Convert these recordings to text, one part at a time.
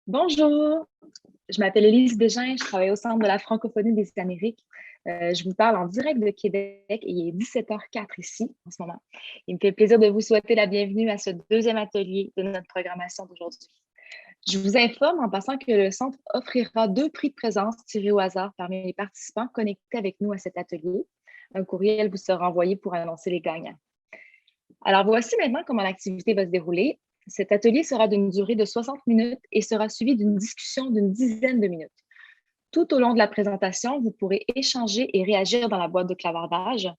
Bonjour, je m'appelle Élise Desjardins, je travaille au Centre de la francophonie des Amériques. Je vous parle en direct de Québec et il est 17h04 ici en ce moment. Il me fait plaisir de vous souhaiter la bienvenue à ce deuxième atelier de notre programmation d'aujourd'hui. Je vous informe en passant que le Centre offrira 2 prix de présence tirés au hasard parmi les participants connectés avec nous à cet atelier. Un courriel vous sera envoyé pour annoncer les gagnants. Alors, voici maintenant comment l'activité va se dérouler. Cet atelier sera d'une durée de 60 minutes et sera suivi d'une discussion d'une dizaine de minutes. Tout au long de la présentation, vous pourrez échanger et réagir dans la boîte de clavardage.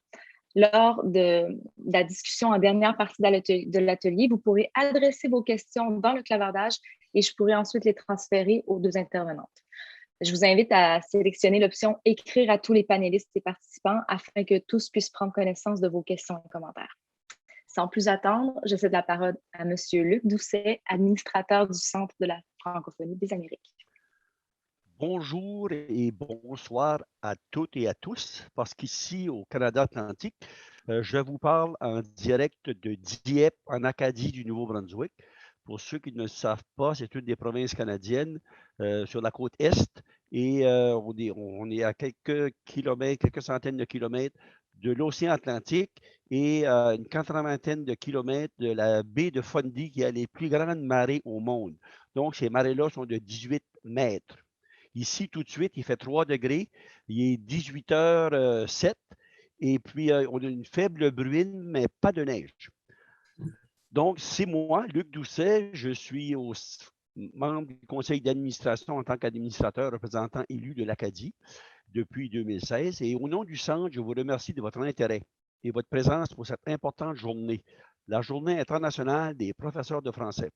Lors de la discussion en dernière partie de l'atelier, vous pourrez adresser vos questions dans le clavardage et je pourrai ensuite les transférer aux 2 intervenantes. Je vous invite à sélectionner l'option « Écrire à tous les panélistes et participants » afin que tous puissent prendre connaissance de vos questions et commentaires. Sans plus attendre, je cède la parole à M. Luc Doucet, administrateur du Centre de la francophonie des Amériques. Bonjour et bonsoir à toutes et à tous, parce qu'ici au Canada Atlantique, je vous parle en direct de Dieppe, en Acadie du Nouveau-Brunswick. Pour ceux qui ne le savent pas, c'est une des provinces canadiennes sur la côte est et on est à quelques kilomètres, quelques centaines de kilomètres de l'océan Atlantique et une quatre-vingtaine de kilomètres de la baie de Fundy qui a les plus grandes marées au monde. Donc, ces marées-là sont de 18 mètres. Ici, tout de suite, il fait 3 degrés. Il est 18h07. Et puis, on a une faible bruine, mais pas de neige. Donc, c'est moi, Luc Doucet. Je suis membre du conseil d'administration en tant qu'administrateur représentant élu de l'Acadie depuis 2016. Et au nom du Centre, je vous remercie de votre intérêt et votre présence pour cette importante journée, la Journée internationale des professeurs de français.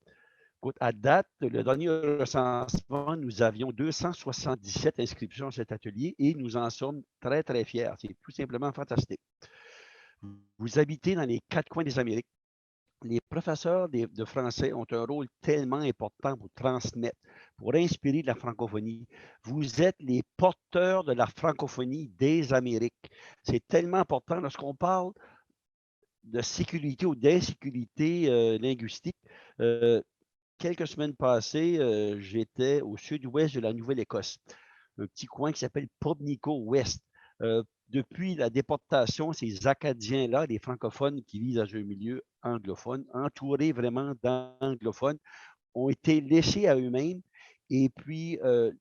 À date, le dernier recensement, nous avions 277 inscriptions à cet atelier et nous en sommes très, très fiers. C'est tout simplement fantastique. Vous habitez dans les 4 coins des Amériques. Les professeurs de français ont un rôle tellement important pour transmettre, pour inspirer la francophonie. Vous êtes les porteurs de la francophonie des Amériques. C'est tellement important lorsqu'on parle de sécurité ou d'insécurité linguistique. Quelques semaines passées, j'étais au sud-ouest de la Nouvelle-Écosse, un petit coin qui s'appelle Pubnico-Ouest. Depuis la déportation, ces Acadiens-là, les francophones qui vivent dans un milieu anglophone, entourés vraiment d'anglophones, ont été laissés à eux-mêmes et puis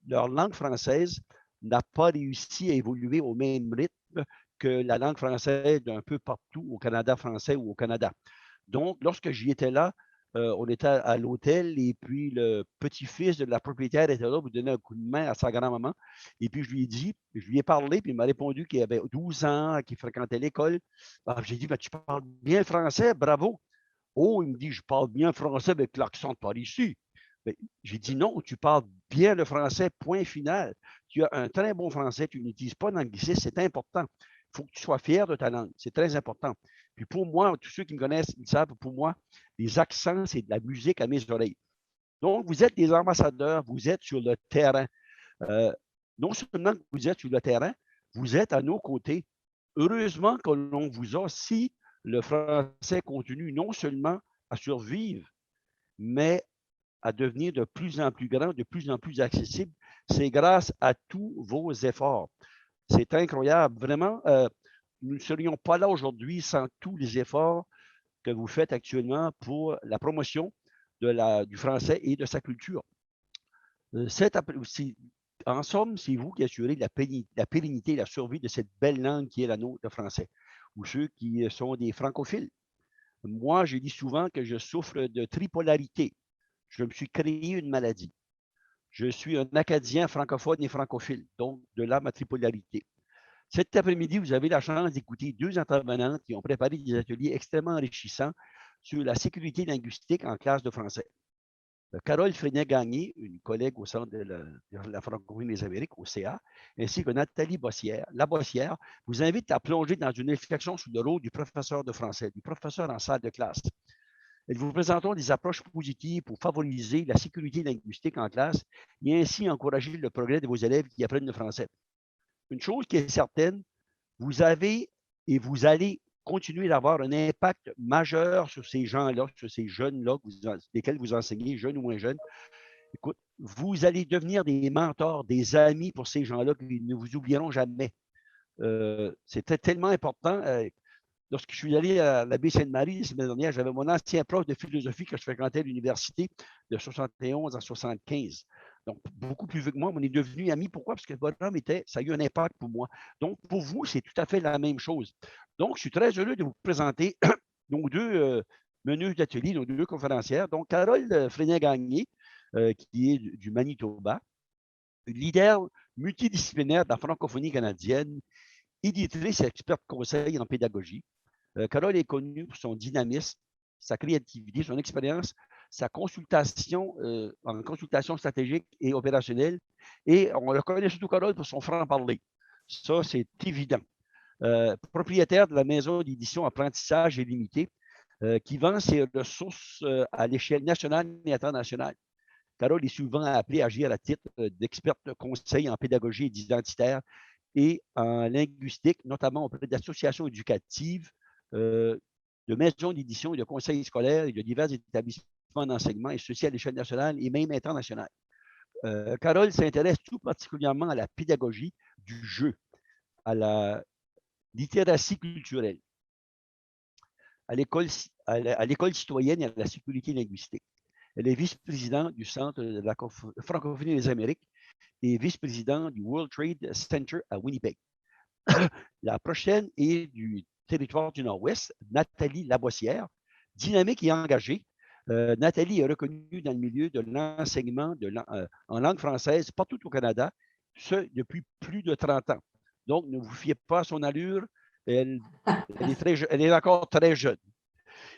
leur langue française n'a pas réussi à évoluer au même rythme que la langue française d'un peu partout au Canada français ou au Canada. Donc, lorsque j'y étais là, on était à l'hôtel et puis le petit-fils de la propriétaire était là pour donner un coup de main à sa grand-maman. Et puis, je lui ai parlé, puis il m'a répondu qu'il avait 12 ans, qu'il fréquentait l'école. Alors, j'ai dit, ben, tu parles bien français, bravo. Oh, il me dit, je parle bien français avec l'accent de par ici. Ben, j'ai dit, non, tu parles bien le français, point final. Tu as un très bon français, tu n'utilises pas d'anglicisme, c'est important. Il faut que tu sois fier de ta langue, c'est très important. Puis pour moi, tous ceux qui me connaissent, ils savent, pour moi, les accents, c'est de la musique à mes oreilles. Donc, vous êtes des ambassadeurs, vous êtes sur le terrain. Non seulement que vous êtes sur le terrain, vous êtes à nos côtés. Heureusement que l'on vous a si le français continue non seulement à survivre, mais à devenir de plus en plus grand, de plus en plus accessible. C'est grâce à tous vos efforts. C'est incroyable. Vraiment, nous ne serions pas là aujourd'hui sans tous les efforts que vous faites actuellement pour la promotion du français et de sa culture. En somme, c'est vous qui assurez la pérennité et la survie de cette belle langue qui est la nôtre, le français, ou ceux qui sont des francophiles. Moi, je dis souvent que je souffre de tripolarité. Je me suis créé une maladie. Je suis un Acadien francophone et francophile, donc de là ma tripolarité. Cet après-midi, vous avez la chance d'écouter 2 intervenantes qui ont préparé des ateliers extrêmement enrichissants sur la sécurité linguistique en classe de français. Carole Freinet-Gagné, une collègue au Centre de la francophonie des Amériques, au CA, ainsi que Nathalie Bossière. La Bossière vous invite à plonger dans une réflexion sur le rôle du professeur de français, du professeur en salle de classe. Elles vous présenteront des approches positives pour favoriser la sécurité linguistique en classe et ainsi encourager le progrès de vos élèves qui apprennent le français. Une chose qui est certaine, vous avez et vous allez continuer d'avoir un impact majeur sur ces gens-là, sur ces jeunes-là, desquels vous enseignez, jeunes ou moins jeunes. Écoute, vous allez devenir des mentors, des amis pour ces gens-là qui ne vous oublieront jamais. C'était tellement important. Lorsque je suis allé à la baie Sainte-Marie la semaine dernière, j'avais mon ancien prof de philosophie que je fréquentais à l'université de 71 à 75. Donc, beaucoup plus vieux que moi, on est devenus amis. Pourquoi? Parce que le bonhomme ça a eu un impact pour moi. Donc, pour vous, c'est tout à fait la même chose. Donc, je suis très heureux de vous présenter nos deux meneuses d'atelier, nos deux conférencières. Donc, Carole Frénin-Gagné, qui est du Manitoba, leader multidisciplinaire de la francophonie canadienne, éditrice et experte conseil en pédagogie. Carole est connue pour son dynamisme, sa créativité, son expérience, sa consultation en consultation stratégique et opérationnelle. Et on le connaît surtout, Carole, pour son franc-parler. Ça, c'est évident. Propriétaire de la maison d'édition Apprentissage illimité, qui vend ses ressources à l'échelle nationale et internationale. Carole est souvent appelée à agir à titre d'experte conseil en pédagogie identitaire et en linguistique, notamment auprès d'associations éducatives, de maisons d'édition et de conseils scolaires et de divers établissements d'enseignement, et ceci à l'échelle nationale et même internationale. Carole s'intéresse tout particulièrement à la pédagogie du jeu, à la littératie culturelle, à l'école citoyenne et à la sécurité linguistique. Elle est vice-présidente du Centre de la francophonie des Amériques et vice-présidente du World Trade Center à Winnipeg. La prochaine est du territoire du Nord-Ouest, Nathalie Laboissière, dynamique et engagée. Nathalie est reconnue dans le milieu de l'enseignement en langue française partout au Canada, ce depuis plus de 30 ans. Donc, ne vous fiez pas à son allure, elle est encore très jeune.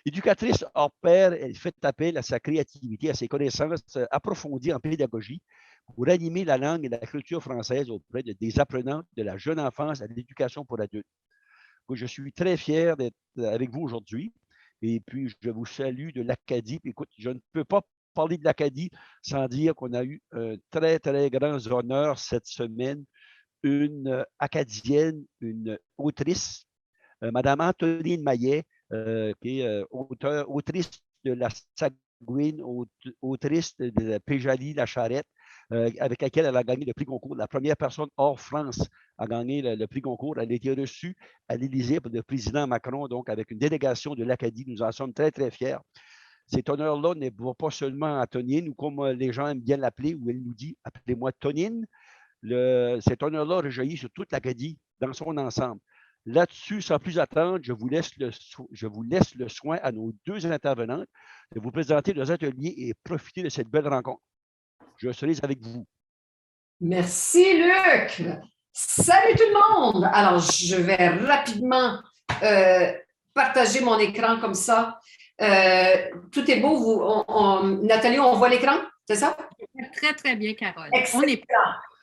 Éducatrice hors pair, elle fait appel à sa créativité, à ses connaissances approfondies en pédagogie pour animer la langue et la culture française auprès des apprenants de la jeune enfance à l'éducation pour adultes. Je suis très fier d'être avec vous aujourd'hui et puis je vous salue de l'Acadie. Écoute, je ne peux pas parler de l'Acadie sans dire qu'on a eu un très, très grand honneur cette semaine. Une Acadienne, une autrice, Madame Antonine Maillet, qui est autrice de La Sagouine, autrice de Péjalie, La Charrette, avec laquelle elle a gagné le prix Goncourt. La première personne hors France à gagner le prix Goncourt. Elle a été reçue à l'Élysée par le président Macron, donc avec une délégation de l'Acadie. Nous en sommes très, très fiers. Cet honneur-là ne va pas seulement à Tonine, ou comme les gens aiment bien l'appeler, où elle nous dit « appelez-moi Tonine ». Cet honneur-là rejaillit sur toute l'Acadie dans son ensemble. Là-dessus, sans plus attendre, je vous laisse le soin à nos deux intervenantes de vous présenter leurs ateliers et profiter de cette belle rencontre. Je serai avec vous. Merci, Luc. Salut tout le monde. Alors, je vais rapidement partager mon écran comme ça. Tout est beau. Nathalie, on voit l'écran, c'est ça? Très, très bien, Carole. Excellent.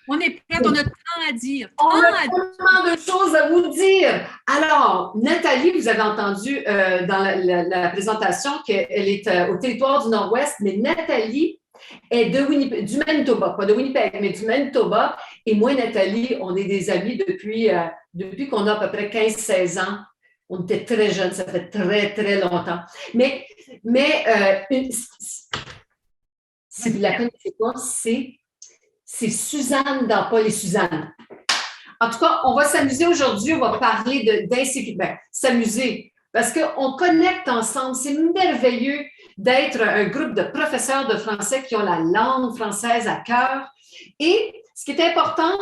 On est prête, on a tant à dire. On a tellement de choses à vous dire. Alors, Nathalie, vous avez entendu dans la présentation qu'elle est au territoire du Nord-Ouest, mais Nathalie est du Manitoba, pas de Winnipeg, mais du Manitoba. Et moi, Nathalie, on est des amis depuis qu'on a à peu près 15-16 ans. On était très jeunes, ça fait très, très longtemps. Mais si vous la connaissez pas, c'est Suzanne dans Paul et Suzanne. En tout cas, on va s'amuser aujourd'hui, on va parler d'insécurité. S'amuser, parce qu'on connecte ensemble. C'est merveilleux d'être un groupe de professeurs de français qui ont la langue française à cœur. Et ce qui est important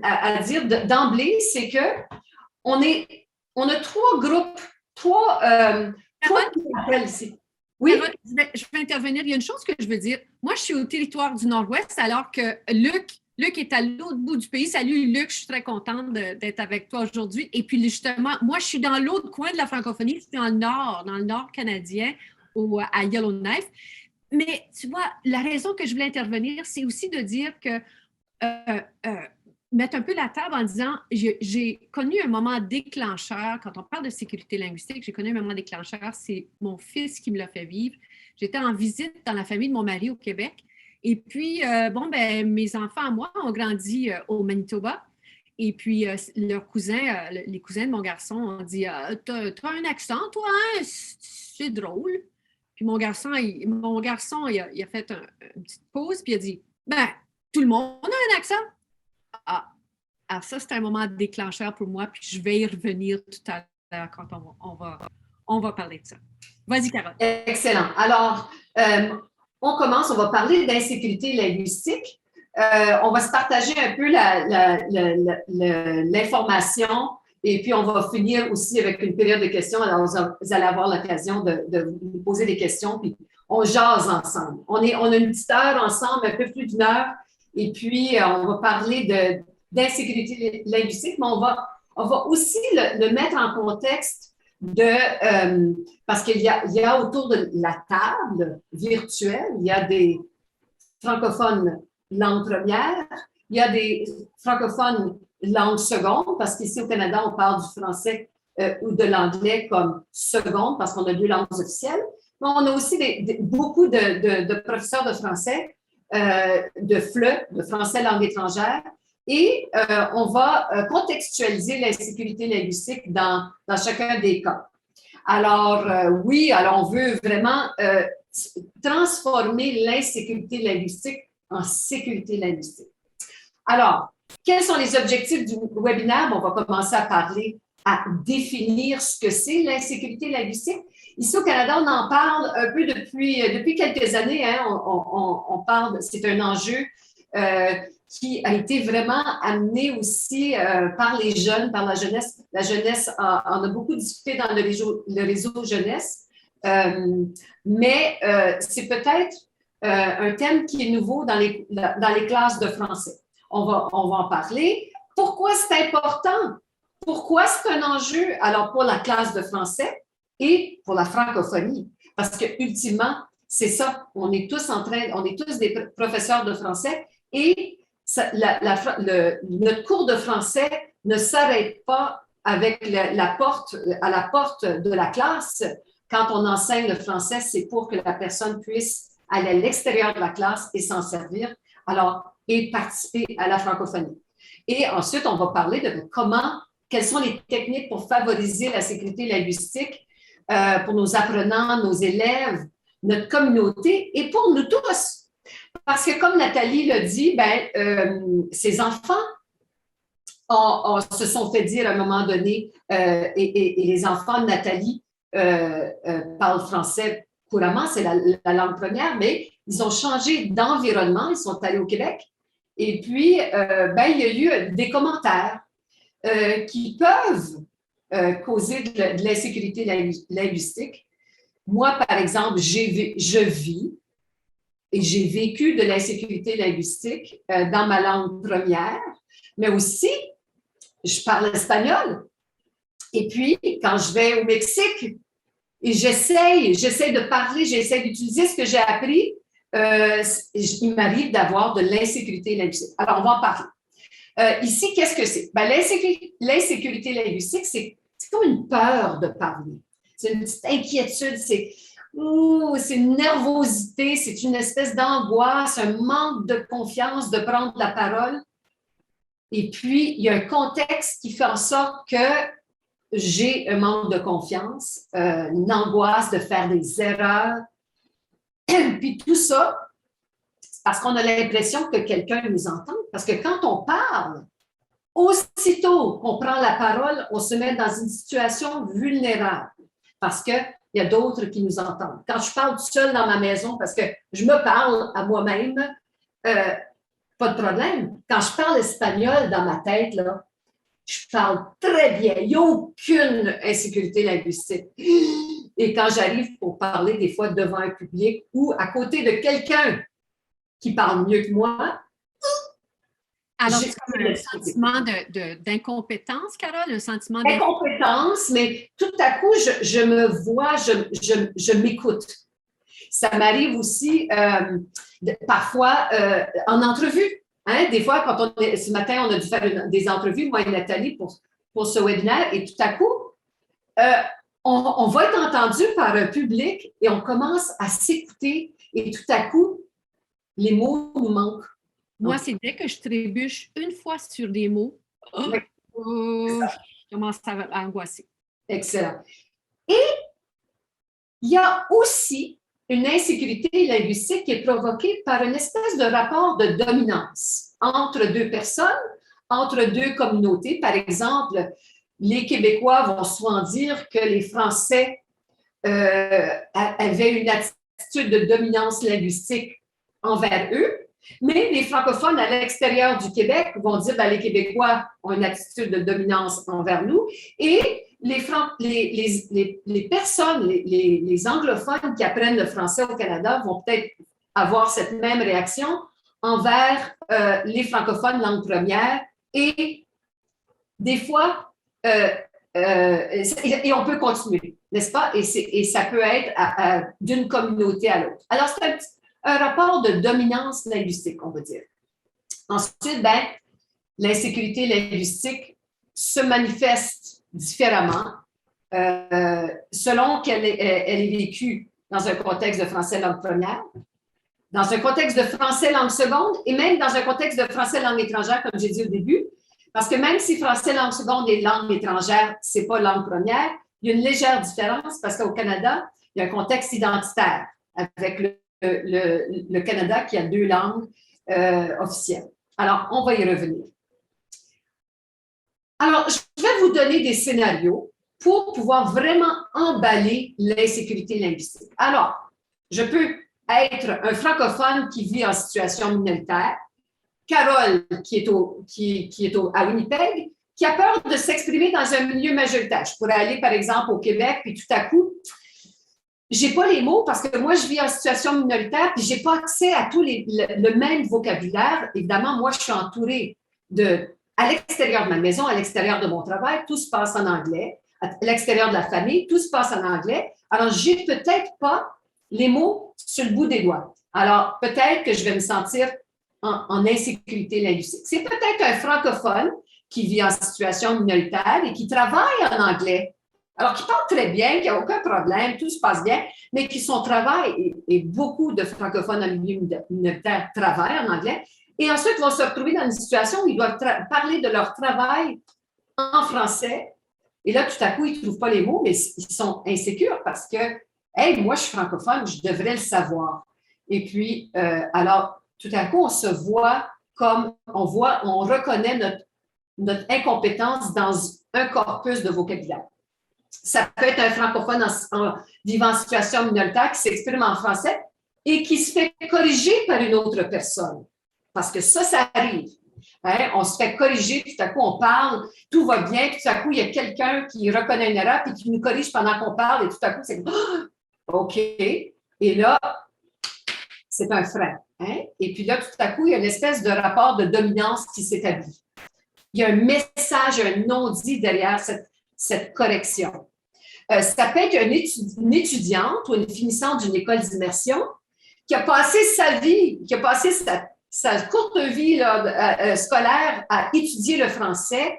à dire d'emblée, c'est qu'on a trois groupes, trois appels ici. Oui. Je vais intervenir. Il y a une chose que je veux dire. Moi, je suis au territoire du Nord-Ouest, alors que Luc est à l'autre bout du pays. Salut, Luc. Je suis très contente d'être avec toi aujourd'hui. Et puis, justement, moi, je suis dans l'autre coin de la francophonie. Je suis dans le nord canadien, à Yellowknife. Mais tu vois, la raison que je voulais intervenir, c'est aussi de dire que mettre un peu la table en disant, j'ai connu un moment déclencheur, quand on parle de sécurité linguistique, j'ai connu un moment déclencheur, c'est mon fils qui me l'a fait vivre. J'étais en visite dans la famille de mon mari au Québec, et puis, mes enfants à moi ont grandi au Manitoba, et puis leurs cousins, les cousins de mon garçon ont dit « T'as un accent, toi, hein? C'est drôle. » Puis mon garçon, il a fait une petite pause, puis il a dit, ben, tout le monde a un accent. Ah, alors ça, c'est un moment déclencheur pour moi, puis je vais y revenir tout à l'heure quand on va parler de ça. Vas-y, Carole. Excellent. Alors, on commence, on va parler d'insécurité linguistique. On va se partager un peu l'information et puis on va finir aussi avec une période de questions. Alors, vous allez avoir l'occasion de vous poser des questions, puis on jase ensemble. On a une petite heure ensemble, un peu plus d'une heure, et puis on va parler d'insécurité linguistique, mais on va aussi le mettre en contexte parce qu'il y a autour de la table virtuelle, il y a des francophones langue première, il y a des francophones langue seconde, parce qu'ici au Canada, on parle du français ou de l'anglais comme seconde, parce qu'on a 2 langues officielles. Mais on a aussi beaucoup de professeurs de français, de FLE, de français langue étrangère, et on va contextualiser l'insécurité linguistique dans chacun des cas. Alors, oui, alors on veut vraiment transformer l'insécurité linguistique en sécurité linguistique. Alors, quels sont les objectifs du webinaire? On va commencer à définir ce que c'est l'insécurité linguistique. Ici au Canada, on en parle un peu depuis quelques années. Hein, on parle, c'est un enjeu qui a été vraiment amené aussi par les jeunes, par la jeunesse. La jeunesse en a beaucoup discuté dans le réseau jeunesse, mais c'est peut-être un thème qui est nouveau dans les classes de français. On va en parler. Pourquoi c'est important? Pourquoi c'est un enjeu? Alors, pour la classe de français et pour la francophonie. Parce que, ultimement, c'est ça. On est tous des professeurs de français et notre cours de français ne s'arrête pas avec à la porte de la classe. Quand on enseigne le français, c'est pour que la personne puisse aller à l'extérieur de la classe et s'en servir. Alors, et participer à la francophonie. Et ensuite, on va parler de quelles sont les techniques pour favoriser la sécurité linguistique pour nos apprenants, nos élèves, notre communauté et pour nous tous. Parce que comme Nathalie l'a dit, ces enfants se sont fait dire à un moment donné, et les enfants de Nathalie parlent français couramment, c'est la langue première, mais ils ont changé d'environnement, ils sont allés au Québec. Et puis, il y a eu des commentaires qui peuvent causer de l'insécurité linguistique. Moi, par exemple, je vis et j'ai vécu de l'insécurité linguistique dans ma langue première, mais aussi, je parle espagnol. Et puis, quand je vais au Mexique, et j'essaie de parler, j'essaie d'utiliser ce que j'ai appris, il m'arrive d'avoir de l'insécurité linguistique. Alors, on va en parler. Ici, qu'est-ce que c'est? L'insécurité linguistique, c'est comme une peur de parler. C'est une petite inquiétude, c'est une nervosité, c'est une espèce d'angoisse, un manque de confiance de prendre la parole. Et puis, il y a un contexte qui fait en sorte que j'ai un manque de confiance, une angoisse de faire des erreurs. Puis tout ça, c'est parce qu'on a l'impression que quelqu'un nous entend. Parce que quand on parle, aussitôt qu'on prend la parole, on se met dans une situation vulnérable. Parce qu'il y a d'autres qui nous entendent. Quand je parle seule dans ma maison, parce que je me parle à moi-même, pas de problème. Quand je parle espagnol dans ma tête, là, je parle très bien. Il n'y a aucune insécurité linguistique. Et quand j'arrive pour parler des fois devant un public ou à côté de quelqu'un qui parle mieux que moi, alors, c'est comme un sentiment d'incompétence, Carole, un sentiment d'incompétence, mais tout à coup, je me vois, je m'écoute. Ça m'arrive aussi parfois en entrevue. Hein? Des fois, ce matin, on a dû faire des entrevues, moi et Nathalie, pour ce webinaire, et tout à coup, on va être entendu par un public et on commence à s'écouter et tout à coup, les mots nous manquent. Moi, c'est dès que je trébuche une fois sur des mots, je commence à angoisser. Excellent. Et il y a aussi une insécurité linguistique qui est provoquée par une espèce de rapport de dominance entre deux personnes, entre deux communautés. Par exemple, les Québécois vont souvent dire que les Français avaient une attitude de dominance linguistique envers eux, mais les francophones à l'extérieur du Québec vont dire que les Québécois ont une attitude de dominance envers nous et les personnes, les anglophones qui apprennent le français au Canada vont peut-être avoir cette même réaction envers les francophones langue première et des fois, et on peut continuer, n'est-ce pas? Et ça peut être d'une communauté à l'autre. Alors, c'est un rapport de dominance linguistique, on va dire. Ensuite, l'insécurité linguistique se manifeste différemment selon qu'elle est vécue dans un contexte de français langue première, dans un contexte de français langue seconde et même dans un contexte de français langue étrangère, comme j'ai dit au début, parce que même si français langue seconde et langue étrangère, ce n'est pas langue première, il y a une légère différence parce qu'au Canada, il y a un contexte identitaire avec le Canada qui a 2 langues officielles. Alors, on va y revenir. Alors, je vais vous donner des scénarios pour pouvoir vraiment emballer l'insécurité linguistique. Alors, je peux être un francophone qui vit en situation minoritaire, Carole, qui est à Winnipeg, qui a peur de s'exprimer dans un milieu majoritaire. Je pourrais aller, par exemple, au Québec, puis tout à coup, j'ai pas les mots parce que moi, je vis en situation minoritaire, puis j'ai pas accès à le même vocabulaire. Évidemment, moi, je suis entourée à l'extérieur de ma maison, à l'extérieur de mon travail, tout se passe en anglais. À l'extérieur de la famille, tout se passe en anglais. Alors, j'ai peut-être pas les mots sur le bout des doigts. Alors, peut-être que je vais me sentir en insécurité linguistique. C'est peut-être un francophone qui vit en situation minoritaire et qui travaille en anglais. Alors, qui parle très bien, qui n'a aucun problème, tout se passe bien, mais qui son travail, et beaucoup de francophones en milieu minoritaire travaillent en anglais, et ensuite vont se retrouver dans une situation où ils doivent parler de leur travail en français. Et là, tout à coup, ils ne trouvent pas les mots, mais ils sont insécures parce que, hey, moi, je suis francophone, je devrais le savoir. Et puis, alors, tout à coup, on se voit comme, on reconnaît notre incompétence dans un corpus de vocabulaire. Ça peut être un francophone en vivant en situation minoritaire qui s'exprime en français et qui se fait corriger par une autre personne. Parce que ça arrive. Hein? On se fait corriger, tout à coup, on parle, tout va bien, tout à coup, il y a quelqu'un qui reconnaît une erreur et qui nous corrige pendant qu'on parle, et tout à coup, c'est OK. Et là, c'est un frein. Hein? Et puis là, tout à coup, il y a une espèce de rapport de dominance qui s'établit. Il y a un message, un non-dit derrière cette correction. Ça peut être une étudiante ou une finissante d'une école d'immersion qui a passé sa vie, qui a passé sa courte vie là, scolaire à étudier le français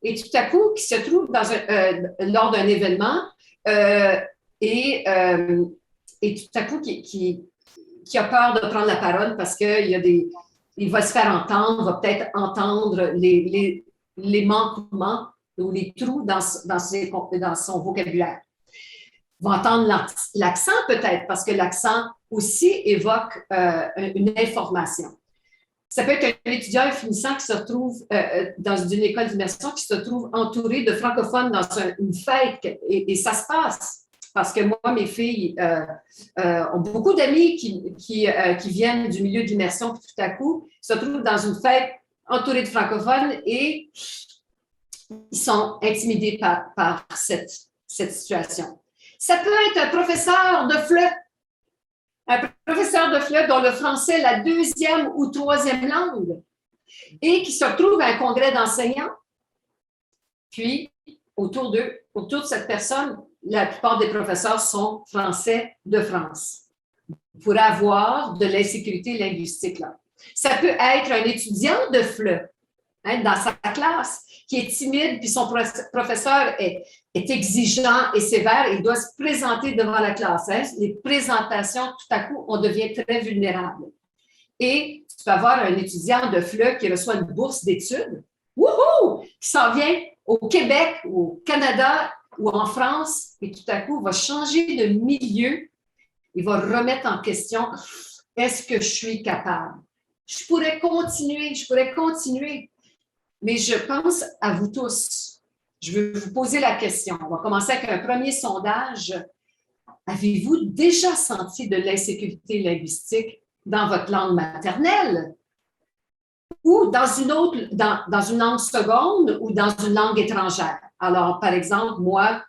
et tout à coup qui se trouve lors d'un événement et tout à coup qui a peur de prendre la parole parce qu'il va se faire entendre, va peut-être entendre les manquements ou les trous dans son vocabulaire. Il va entendre l'accent peut-être parce que l'accent aussi évoque une information. Ça peut être un étudiant finissant qui se retrouve dans une école d'immersion, qui se trouve entouré de francophones dans une fête et ça se passe. Parce que moi, mes filles ont beaucoup d'amis qui viennent du milieu d'immersion, puis tout à coup, se trouvent dans une fête entourée de francophones et ils sont intimidés par cette situation. Ça peut être un professeur de FLE. Un professeur de FLE dont le français est la 2e ou 3e langue et qui se retrouve à un congrès d'enseignants. Puis, autour de cette personne, la plupart des professeurs sont français de France. Pour avoir de l'insécurité linguistique là. Ça peut être un étudiant de FLE dans sa classe qui est timide, puis son professeur est exigeant et sévère, il doit se présenter devant la classe. Hein. Les présentations, tout à coup, on devient très vulnérable. Et tu peux avoir un étudiant de FLE qui reçoit une bourse d'études, wouhou, qui s'en vient au Québec, au Canada ou en France, et tout à coup va changer de milieu Il va remettre en question, est-ce que je suis capable? Je pourrais continuer, mais je pense à vous tous. Je veux vous poser la question. On va commencer avec un premier sondage. Avez-vous déjà senti de l'insécurité linguistique dans votre langue maternelle ou dans une autre, dans une langue seconde ou dans une langue étrangère? Alors, par exemple, moi,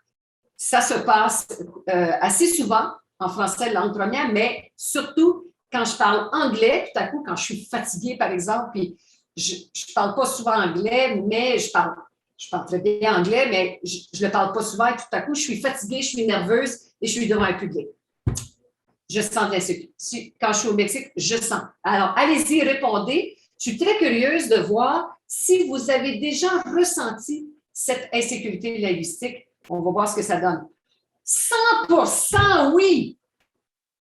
ça se passe assez souvent en français langue première, mais surtout quand je parle anglais, tout à coup, quand je suis fatiguée, par exemple, puis je ne parle pas souvent anglais, mais je parle très bien anglais, mais je ne le parle pas souvent et tout à coup, je suis fatiguée, je suis nerveuse et je suis devant un public. Je sens de l'insécurité. Quand je suis au Mexique, je sens. Alors, allez-y, répondez. Je suis très curieuse de voir si vous avez déjà ressenti cette insécurité linguistique. On va voir ce que ça donne. 100% oui!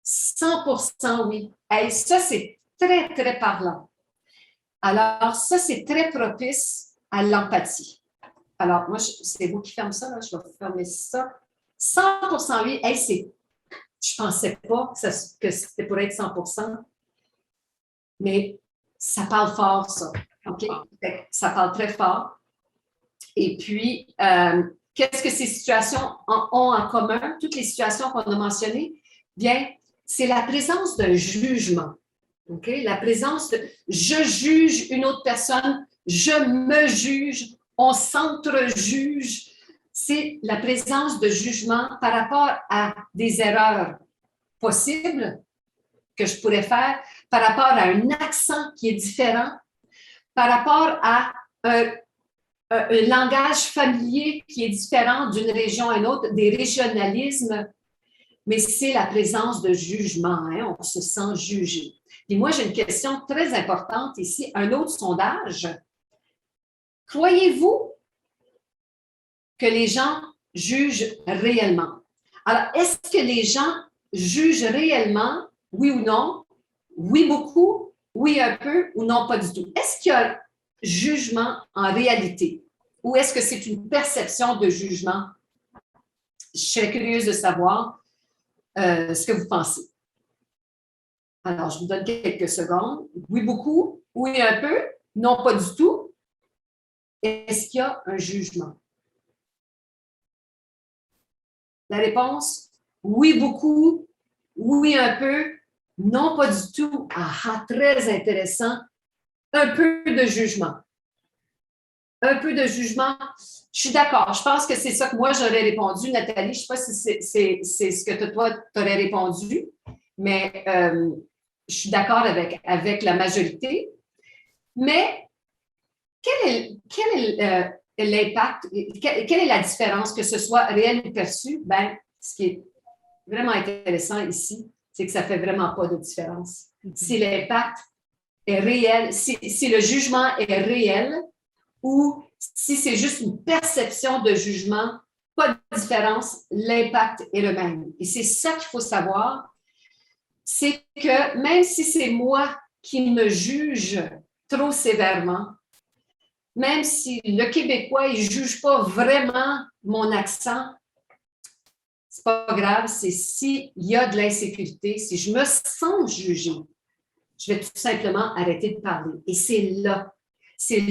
100% oui. Hey, ça, c'est très, très parlant. Alors, ça, c'est très propice à l'empathie. Alors, moi, c'est vous qui fermez ça, là, je vais fermer ça. 100% oui. Hey, je ne pensais pas que c'était pour être 100%, mais ça parle fort, ça. OK? Ça parle très fort. Et puis, qu'est-ce que ces situations ont en commun? Toutes les situations qu'on a mentionnées? Bien, c'est la présence d'un jugement. OK? La présence de je juge une autre personne, je me juge, on s'entre-juge. C'est la présence de jugement par rapport à des erreurs possibles que je pourrais faire, par rapport à un accent qui est différent, par rapport à un langage familier qui est différent d'une région à une autre, des régionalismes, mais c'est la présence de jugement. Hein? On se sent jugé. Et moi, j'ai une question très importante ici, un autre sondage. Croyez-vous que les gens jugent réellement? Alors, est-ce que les gens jugent réellement, oui ou non? Oui beaucoup, oui un peu ou non pas du tout? Est-ce qu'il y a jugement en réalité? Ou est-ce que c'est une perception de jugement? Je serais curieuse de savoir ce que vous pensez. Alors, je vous donne quelques secondes. Oui beaucoup, oui un peu, non pas du tout. Est-ce qu'il y a un jugement? La réponse, oui beaucoup, oui un peu, non pas du tout. Ah, très intéressant. Un peu de jugement. Un peu de jugement. Je suis d'accord. Je pense que c'est ça que moi, j'aurais répondu. Nathalie, je ne sais pas si c'est ce que toi, tu aurais répondu, mais je suis d'accord avec la majorité. Mais quel est l'impact, quelle est la différence, que ce soit réel ou perçu? Ben, ce qui est vraiment intéressant ici, c'est que ça ne fait vraiment pas de différence. Si l'impact est réel, si le jugement est réel ou si c'est juste une perception de jugement, pas de différence, l'impact est le même. Et c'est ça qu'il faut savoir, c'est que même si c'est moi qui me juge trop sévèrement, même si le Québécois, il ne juge pas vraiment mon accent, c'est pas grave, c'est s'il y a de l'insécurité, si je me sens jugée, je vais tout simplement arrêter de parler. Et c'est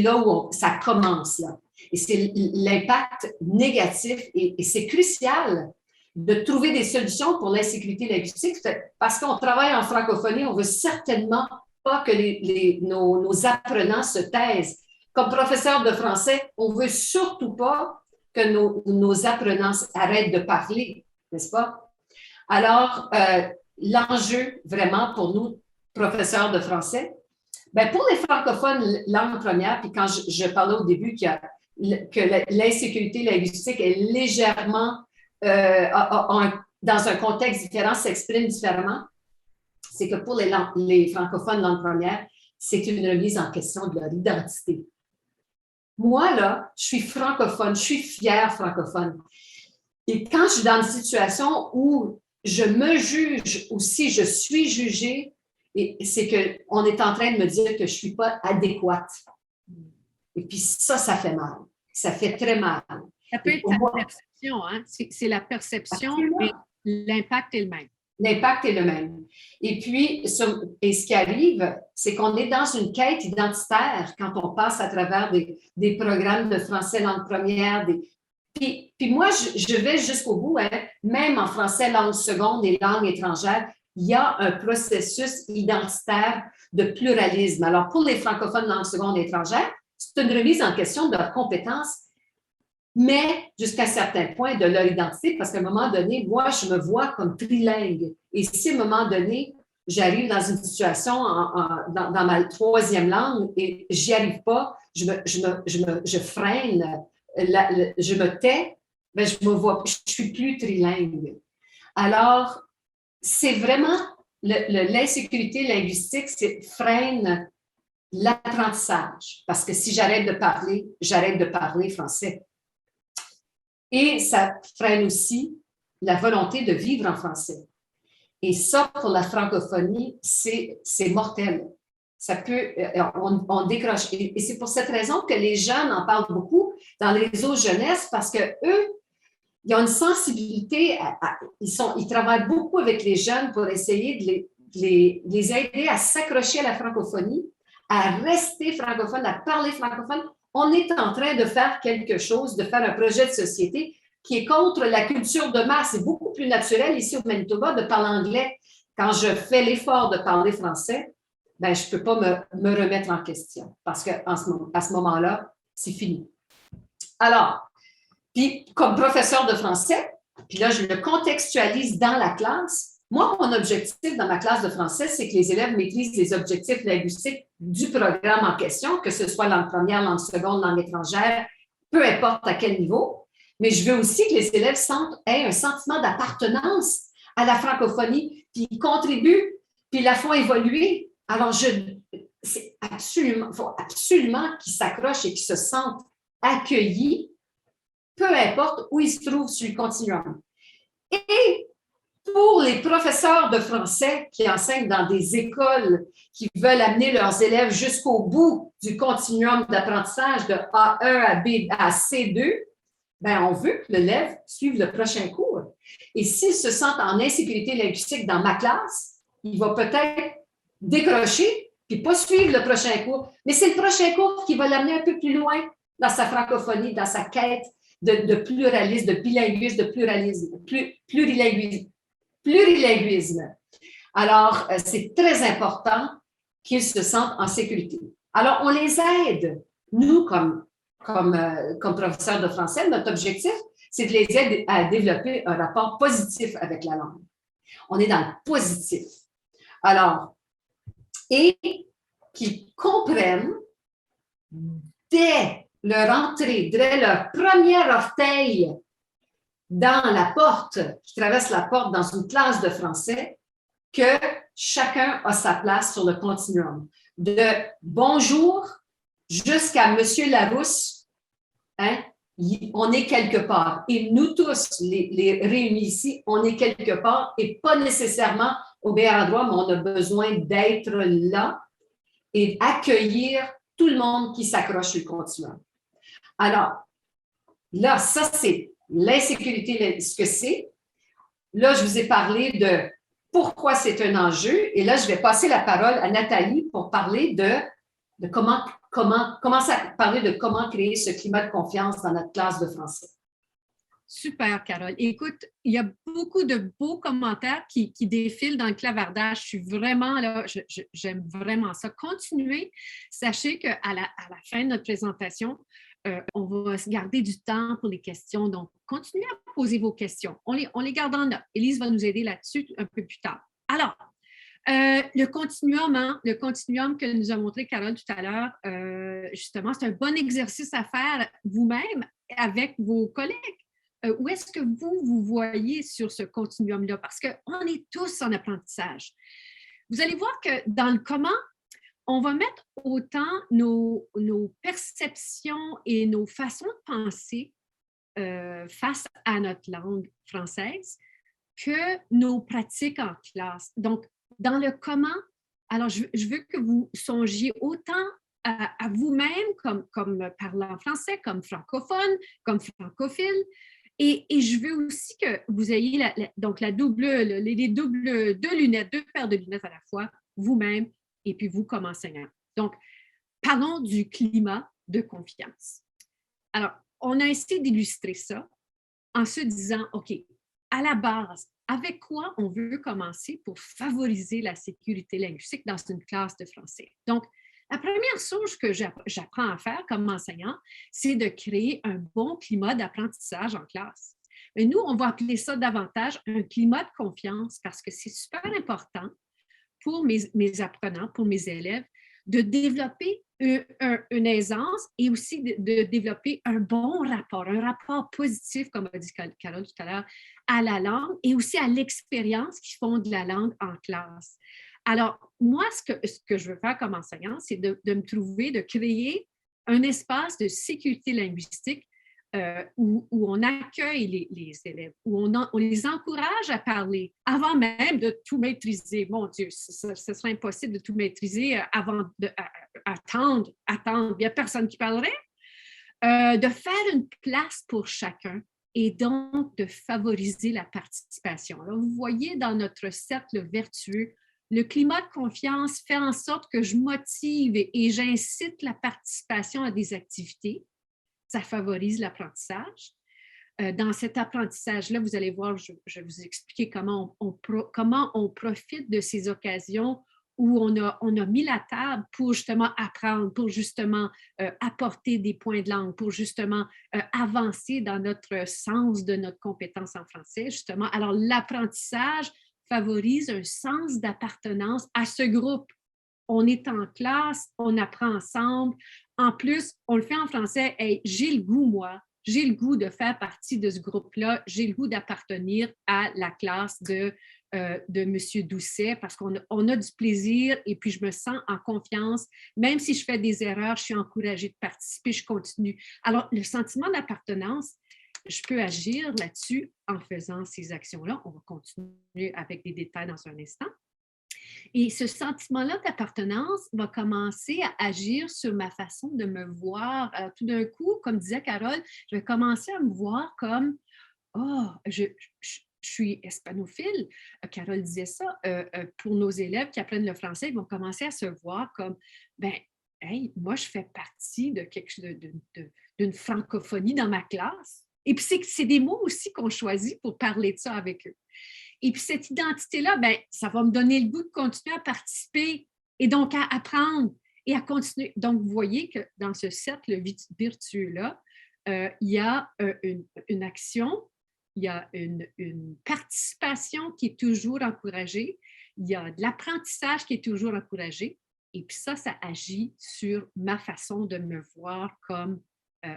là où ça commence, là. Et c'est l'impact négatif et c'est crucial de trouver des solutions pour l'insécurité linguistique parce qu'on travaille en francophonie, on ne veut certainement pas que nos apprenants se taisent. Comme professeur de français, on ne veut surtout pas que nos apprenants arrêtent de parler, n'est-ce pas? Alors, l'enjeu vraiment pour nous, professeurs de français, bien, pour les francophones, langue première, puis quand je parlais au début que l'insécurité linguistique est légèrement, dans un contexte différent, s'exprime différemment, c'est que pour les francophones langue première, c'est une remise en question de leur identité. Moi, là, je suis francophone, je suis fière francophone. Et quand je suis dans une situation où je me juge ou si je suis jugée, c'est qu'on est en train de me dire que je ne suis pas adéquate. Et puis ça fait mal. Ça fait très mal. Ça peut être la perception, hein? C'est la perception, mais l'impact est le même. L'impact est le même. Et puis, et ce qui arrive, c'est qu'on est dans une quête identitaire quand on passe à travers des programmes de français langue première. Puis moi, je vais jusqu'au bout, hein, même en français langue seconde et langue étrangère, il y a un processus identitaire de pluralisme. Alors, pour les francophones langue seconde et étrangère, c'est une remise en question de leurs compétences, mais jusqu'à un certain point de leur identité, parce qu'à un moment donné, moi, je me vois comme trilingue. Et si à un moment donné, j'arrive dans une situation dans ma troisième langue et j'y arrive pas, je freine, je me tais, ben je suis plus trilingue. Alors, c'est vraiment l'insécurité linguistique, freine l'apprentissage. Parce que si j'arrête de parler français. Et ça freine aussi la volonté de vivre en français. Et ça, pour la francophonie, c'est mortel. Ça peut, on décroche. Et c'est pour cette raison que les jeunes en parlent beaucoup dans les réseaux jeunesse, parce qu'eux, ils ont une sensibilité, ils travaillent beaucoup avec les jeunes pour essayer de les aider à s'accrocher à la francophonie, à rester francophone, à parler francophone. On est en train de faire quelque chose, de faire un projet de société qui est contre la culture de masse. C'est beaucoup plus naturel ici au Manitoba de parler anglais. Quand je fais l'effort de parler français, ben, je ne peux pas me remettre en question parce qu'à ce moment-là, c'est fini. Alors, puis comme professeur de français, puis là, je le contextualise dans la classe. Moi, mon objectif dans ma classe de français, c'est que les élèves maîtrisent les objectifs linguistiques du programme en question, que ce soit langue première, langue seconde, langue étrangère, peu importe à quel niveau. Mais je veux aussi que les élèves aient un sentiment d'appartenance à la francophonie, puis ils contribuent, puis la font évoluer. Alors, il faut absolument qu'ils s'accrochent et qu'ils se sentent accueillis, peu importe où ils se trouvent sur le continuum. Et pour les professeurs de français qui enseignent dans des écoles qui veulent amener leurs élèves jusqu'au bout du continuum d'apprentissage de A1 à B à C2, ben on veut que l'élève suive le prochain cours. Et s'il se sent en insécurité linguistique dans ma classe, il va peut-être décrocher puis pas suivre le prochain cours. Mais c'est le prochain cours qui va l'amener un peu plus loin dans sa francophonie, dans sa quête de pluralisme, de bilinguisme, de pluralisme, plurilinguisme. Alors, c'est très important qu'ils se sentent en sécurité. Alors, on les aide. Nous, comme professeurs de français, notre objectif, c'est de les aider à développer un rapport positif avec la langue. On est dans le positif. Alors, et qu'ils comprennent dès leur entrée, dès leur premier orteil dans la porte, qui traverse la porte dans une classe de français, que chacun a sa place sur le continuum. De bonjour jusqu'à Monsieur Larousse, hein, on est quelque part. Et nous tous, les réunis ici, on est quelque part et pas nécessairement au meilleur endroit, mais on a besoin d'être là et accueillir tout le monde qui s'accroche sur le continuum. Alors, là, ça, c'est l'insécurité, ce que c'est. Là, je vous ai parlé de pourquoi c'est un enjeu. Et là, je vais passer la parole à Nathalie pour parler de comment créer ce climat de confiance dans notre classe de français. Super, Carole. Écoute, il y a beaucoup de beaux commentaires qui défilent dans le clavardage. Je suis vraiment là, j'aime vraiment ça. Continuez. Sachez qu'à la fin de notre présentation, on va se garder du temps pour les questions. Donc, continuez à poser vos questions. On les garde en note. Élise va nous aider là-dessus un peu plus tard. Alors, le continuum que nous a montré Carole tout à l'heure, justement, c'est un bon exercice à faire vous-même avec vos collègues. Où est-ce que vous voyez sur ce continuum-là? Parce qu'on est tous en apprentissage. Vous allez voir que dans le comment, on va mettre autant nos perceptions et nos façons de penser face à notre langue française que nos pratiques en classe. Donc, dans le comment, alors je veux que vous songiez autant à vous-même comme parlant français, comme francophone, comme francophile, Et je veux aussi que vous ayez donc les deux lunettes, 2 paires de lunettes à la fois, vous-même et puis vous comme enseignant. Donc, parlons du climat de confiance. Alors, on a essayé d'illustrer ça en se disant, OK, à la base, avec quoi on veut commencer pour favoriser la sécurité linguistique dans une classe de français? Donc, la première chose que j'apprends à faire comme enseignant, c'est de créer un bon climat d'apprentissage en classe. Mais nous, on va appeler ça davantage un climat de confiance parce que c'est super important pour mes apprenants, pour mes élèves, de développer une aisance et aussi de développer un rapport positif, comme a dit Carole tout à l'heure, à la langue et aussi à l'expérience qu'ils font de la langue en classe. Alors, moi, ce que je veux faire comme enseignant, c'est de me trouver, de créer un espace de sécurité linguistique où on accueille les élèves, où on les encourage à parler avant même de tout maîtriser. Mon Dieu, ce serait impossible de tout maîtriser avant d'attendre. Il n'y a personne qui parlerait. De faire une place pour chacun et donc de favoriser la participation. Alors, vous voyez dans notre cercle vertueux, le climat de confiance fait en sorte que je motive et j'incite la participation à des activités. Ça favorise l'apprentissage. Dans cet apprentissage-là, vous allez voir, je vais vous expliquer comment on profite de ces occasions où on a mis la table pour justement apprendre, pour justement apporter des points de langue, pour justement avancer dans notre sens de notre compétence en français, justement. Alors, l'apprentissage favorise un sens d'appartenance à ce groupe. On est en classe, on apprend ensemble. En plus, on le fait en français. Hey, j'ai le goût, moi, j'ai le goût de faire partie de ce groupe-là. J'ai le goût d'appartenir à la classe de M. Doucet parce qu'on a du plaisir et puis je me sens en confiance. Même si je fais des erreurs, je suis encouragée de participer, je continue. Alors, le sentiment d'appartenance, je peux agir là-dessus en faisant ces actions-là. On va continuer avec des détails dans un instant. Et ce sentiment-là d'appartenance va commencer à agir sur ma façon de me voir. Alors, tout d'un coup, comme disait Carole, je vais commencer à me voir comme « Oh, je suis hispanophile ». Carole disait ça. Pour nos élèves qui apprennent le français, ils vont commencer à se voir comme « Ben, hey, moi, je fais partie d'une francophonie dans ma classe ». Et puis, c'est des mots aussi qu'on choisit pour parler de ça avec eux. Et puis, cette identité-là, ben, ça va me donner le goût de continuer à participer et donc à apprendre et à continuer. Donc, vous voyez que dans ce cercle vertueux-là, il y a une action, il y a une participation qui est toujours encouragée, il y a de l'apprentissage qui est toujours encouragé. Et puis ça agit sur ma façon de me voir comme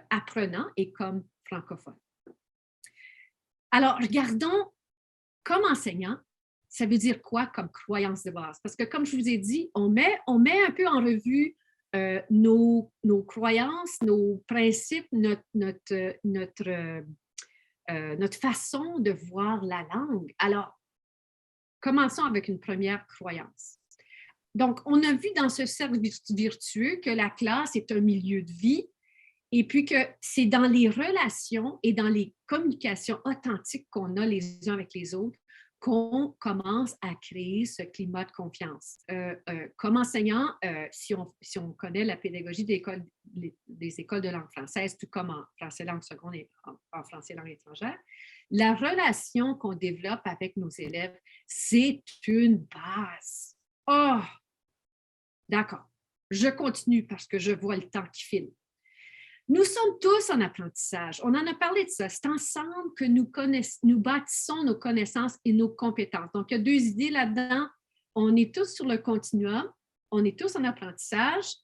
apprenant et comme francophone. Alors, regardons, comme enseignant, ça veut dire quoi comme croyance de base? Parce que comme je vous ai dit, on met un peu en revue nos croyances, nos principes, notre façon de voir la langue. Alors, commençons avec une première croyance. Donc, on a vu dans ce cercle vertueux que la classe est un milieu de vie et puis que c'est dans les relations et dans les communications authentiques qu'on a les uns avec les autres qu'on commence à créer ce climat de confiance. Comme enseignant, si on connaît la pédagogie des écoles de langue française, tout comme en français langue seconde et en français langue étrangère, la relation qu'on développe avec nos élèves, c'est une base. Oh! D'accord. Je continue parce que je vois le temps qui file. Nous sommes tous en apprentissage. On en a parlé de ça. C'est ensemble que nous bâtissons nos connaissances et nos compétences. Donc, il y a deux idées là-dedans. On est tous sur le continuum, on est tous en apprentissage,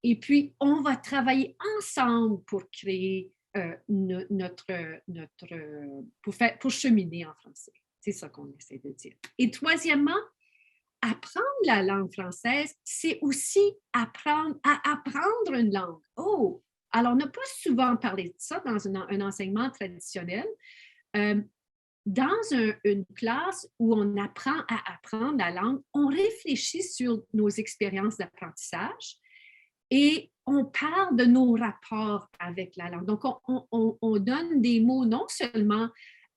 et puis on va travailler ensemble pour créer pour cheminer en français. C'est ça qu'on essaie de dire. Et troisièmement, apprendre la langue française, c'est aussi apprendre à apprendre une langue. Oh! Alors, on n'a pas souvent parlé de ça dans un enseignement traditionnel. Dans une classe où on apprend à apprendre la langue, on réfléchit sur nos expériences d'apprentissage et on parle de nos rapports avec la langue. Donc, on donne des mots non seulement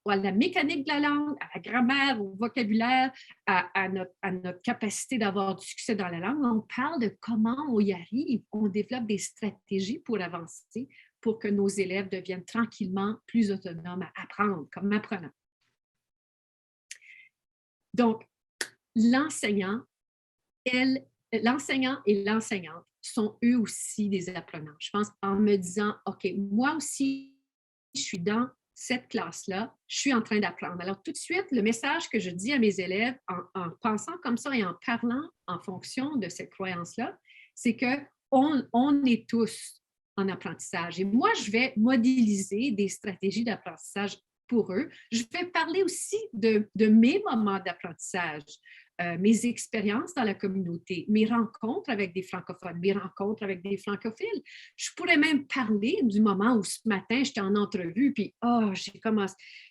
à la mécanique de la langue, à la grammaire, au vocabulaire, à notre capacité d'avoir du succès dans la langue. On parle de comment on y arrive. On développe des stratégies pour avancer, pour que nos élèves deviennent tranquillement plus autonomes à apprendre comme apprenants. Donc, l'enseignant et l'enseignante sont eux aussi des apprenants. Je pense en me disant, OK, moi aussi, je suis dans cette classe-là, je suis en train d'apprendre. Alors, tout de suite, le message que je dis à mes élèves en pensant comme ça et en parlant en fonction de cette croyance-là, c'est qu'on est tous en apprentissage. Et moi, je vais modéliser des stratégies d'apprentissage pour eux. Je vais parler aussi de mes moments d'apprentissage, mes expériences dans la communauté, mes rencontres avec des francophones, mes rencontres avec des francophiles. Je pourrais même parler du moment où ce matin, j'étais en entrevue, puis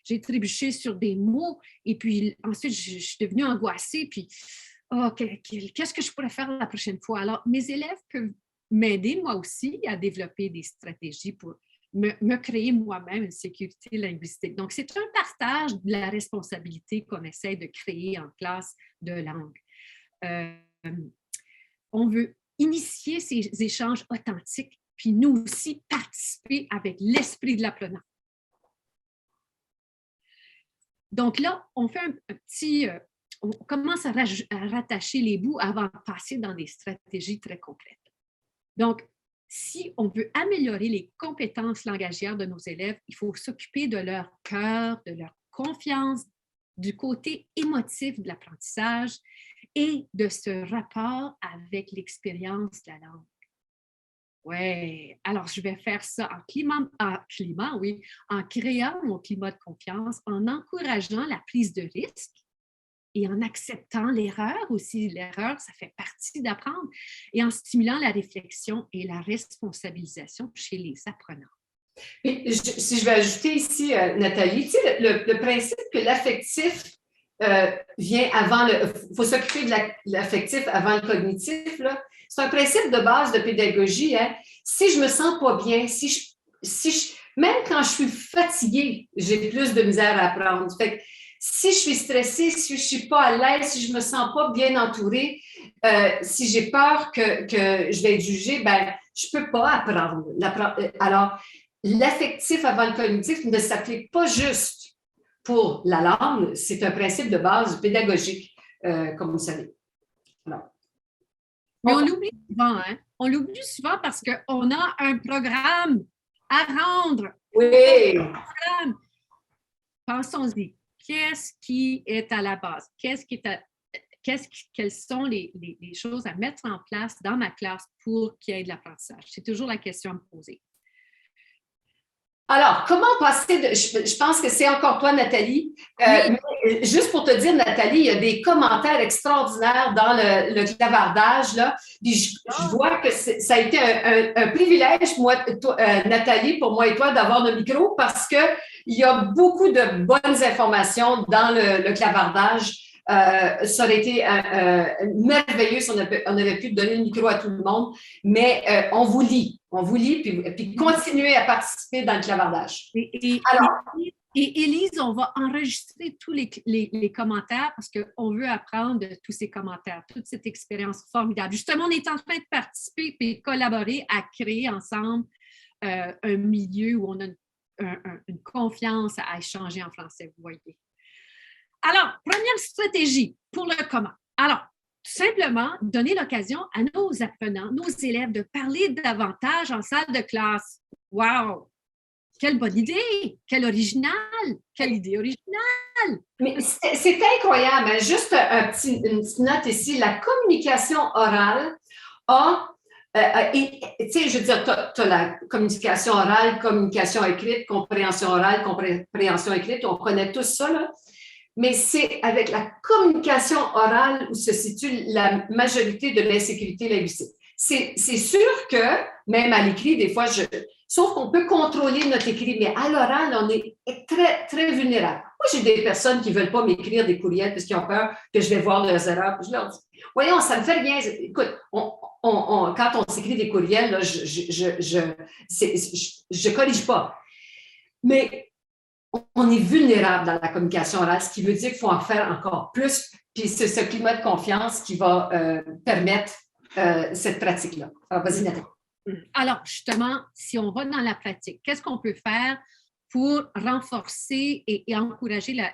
j'ai trébuché sur des mots, et puis ensuite, je suis devenue angoissée, puis qu'est-ce que je pourrais faire la prochaine fois? Alors, mes élèves peuvent m'aider, moi aussi, à développer des stratégies pour me créer moi-même une sécurité linguistique. Donc, c'est un partage de la responsabilité qu'on essaie de créer en classe de langue. On veut initier ces échanges authentiques, puis nous aussi participer avec l'esprit de l'apprenant. Donc là, on fait un petit... on commence à rattacher les bouts avant de passer dans des stratégies très concrètes. Donc, si on veut améliorer les compétences langagières de nos élèves, il faut s'occuper de leur cœur, de leur confiance, du côté émotif de l'apprentissage et de ce rapport avec l'expérience de la langue. Oui, alors je vais faire ça en créant mon climat de confiance, en encourageant la prise de risque et en acceptant l'erreur aussi. L'erreur, ça fait partie d'apprendre. Et en stimulant la réflexion et la responsabilisation chez les apprenants. Et si je vais ajouter ici, Nathalie, tu sais, le principe que l'affectif vient avant il faut s'occuper de l'affectif avant le cognitif, là. C'est un principe de base de pédagogie. Hein. Si je me sens pas bien, même quand je suis fatiguée, j'ai plus de misère à apprendre. Fait que, si je suis stressée, si je ne suis pas à l'aise, si je ne me sens pas bien entourée, si j'ai peur que je vais être jugée, ben, je ne peux pas apprendre. Alors, l'affectif avant le cognitif ne s'applique pas juste pour la langue, c'est un principe de base pédagogique, comme vous savez. Alors. Mais on l'oublie souvent, hein? On l'oublie souvent parce qu'on a un programme à rendre. Oui. Pensons-y. Qu'est-ce qui est à la base? Quelles sont les choses à mettre en place dans ma classe pour qu'il y ait de l'apprentissage? C'est toujours la question à me poser. Alors, comment passer de... Je pense que c'est encore toi, Nathalie. Oui. Mais juste pour te dire, Nathalie, il y a des commentaires extraordinaires dans le clavardage, là. Puis je vois que ça a été un privilège, moi, Nathalie, pour moi et toi, d'avoir le micro parce qu'il y a beaucoup de bonnes informations dans le clavardage. Ça aurait été merveilleux si on avait pu donner le micro à tout le monde, mais on vous lit, puis continuez à participer dans le clavardage. Et Élise, on va enregistrer tous les commentaires parce qu'on veut apprendre de tous ces commentaires, toute cette expérience formidable. Justement, on est en train de participer et collaborer à créer ensemble un milieu où on a une confiance à échanger en français, vous voyez. Alors, première stratégie pour le comment. Alors, tout simplement, donner l'occasion à nos apprenants, nos élèves de parler davantage en salle de classe. Wow! Quelle bonne idée! Quelle idée originale! Mais c'est incroyable. Hein? Juste une petite note ici. La communication orale a... tu sais, je veux dire, tu as la communication orale, communication écrite, compréhension orale, compréhension écrite. On connaît tous ça, là. Mais c'est avec la communication orale où se situe la majorité de l'insécurité linguistique. C'est sûr que, même à l'écrit, des fois, sauf qu'on peut contrôler notre écrit, mais à l'oral, on est très, très vulnérable. Moi, j'ai des personnes qui ne veulent pas m'écrire des courriels parce qu'ils ont peur que je vais voir leurs erreurs. Je leur dis, voyons, ça ne me fait rien. Écoute, on quand on s'écrit des courriels, là, je corrige pas. Mais on est vulnérable dans la communication orale, ce qui veut dire qu'il faut en faire encore plus. Puis c'est ce climat de confiance qui va permettre cette pratique-là. Alors, vas-y, Nathalie. Alors, justement, si on va dans la pratique, qu'est-ce qu'on peut faire pour renforcer et encourager la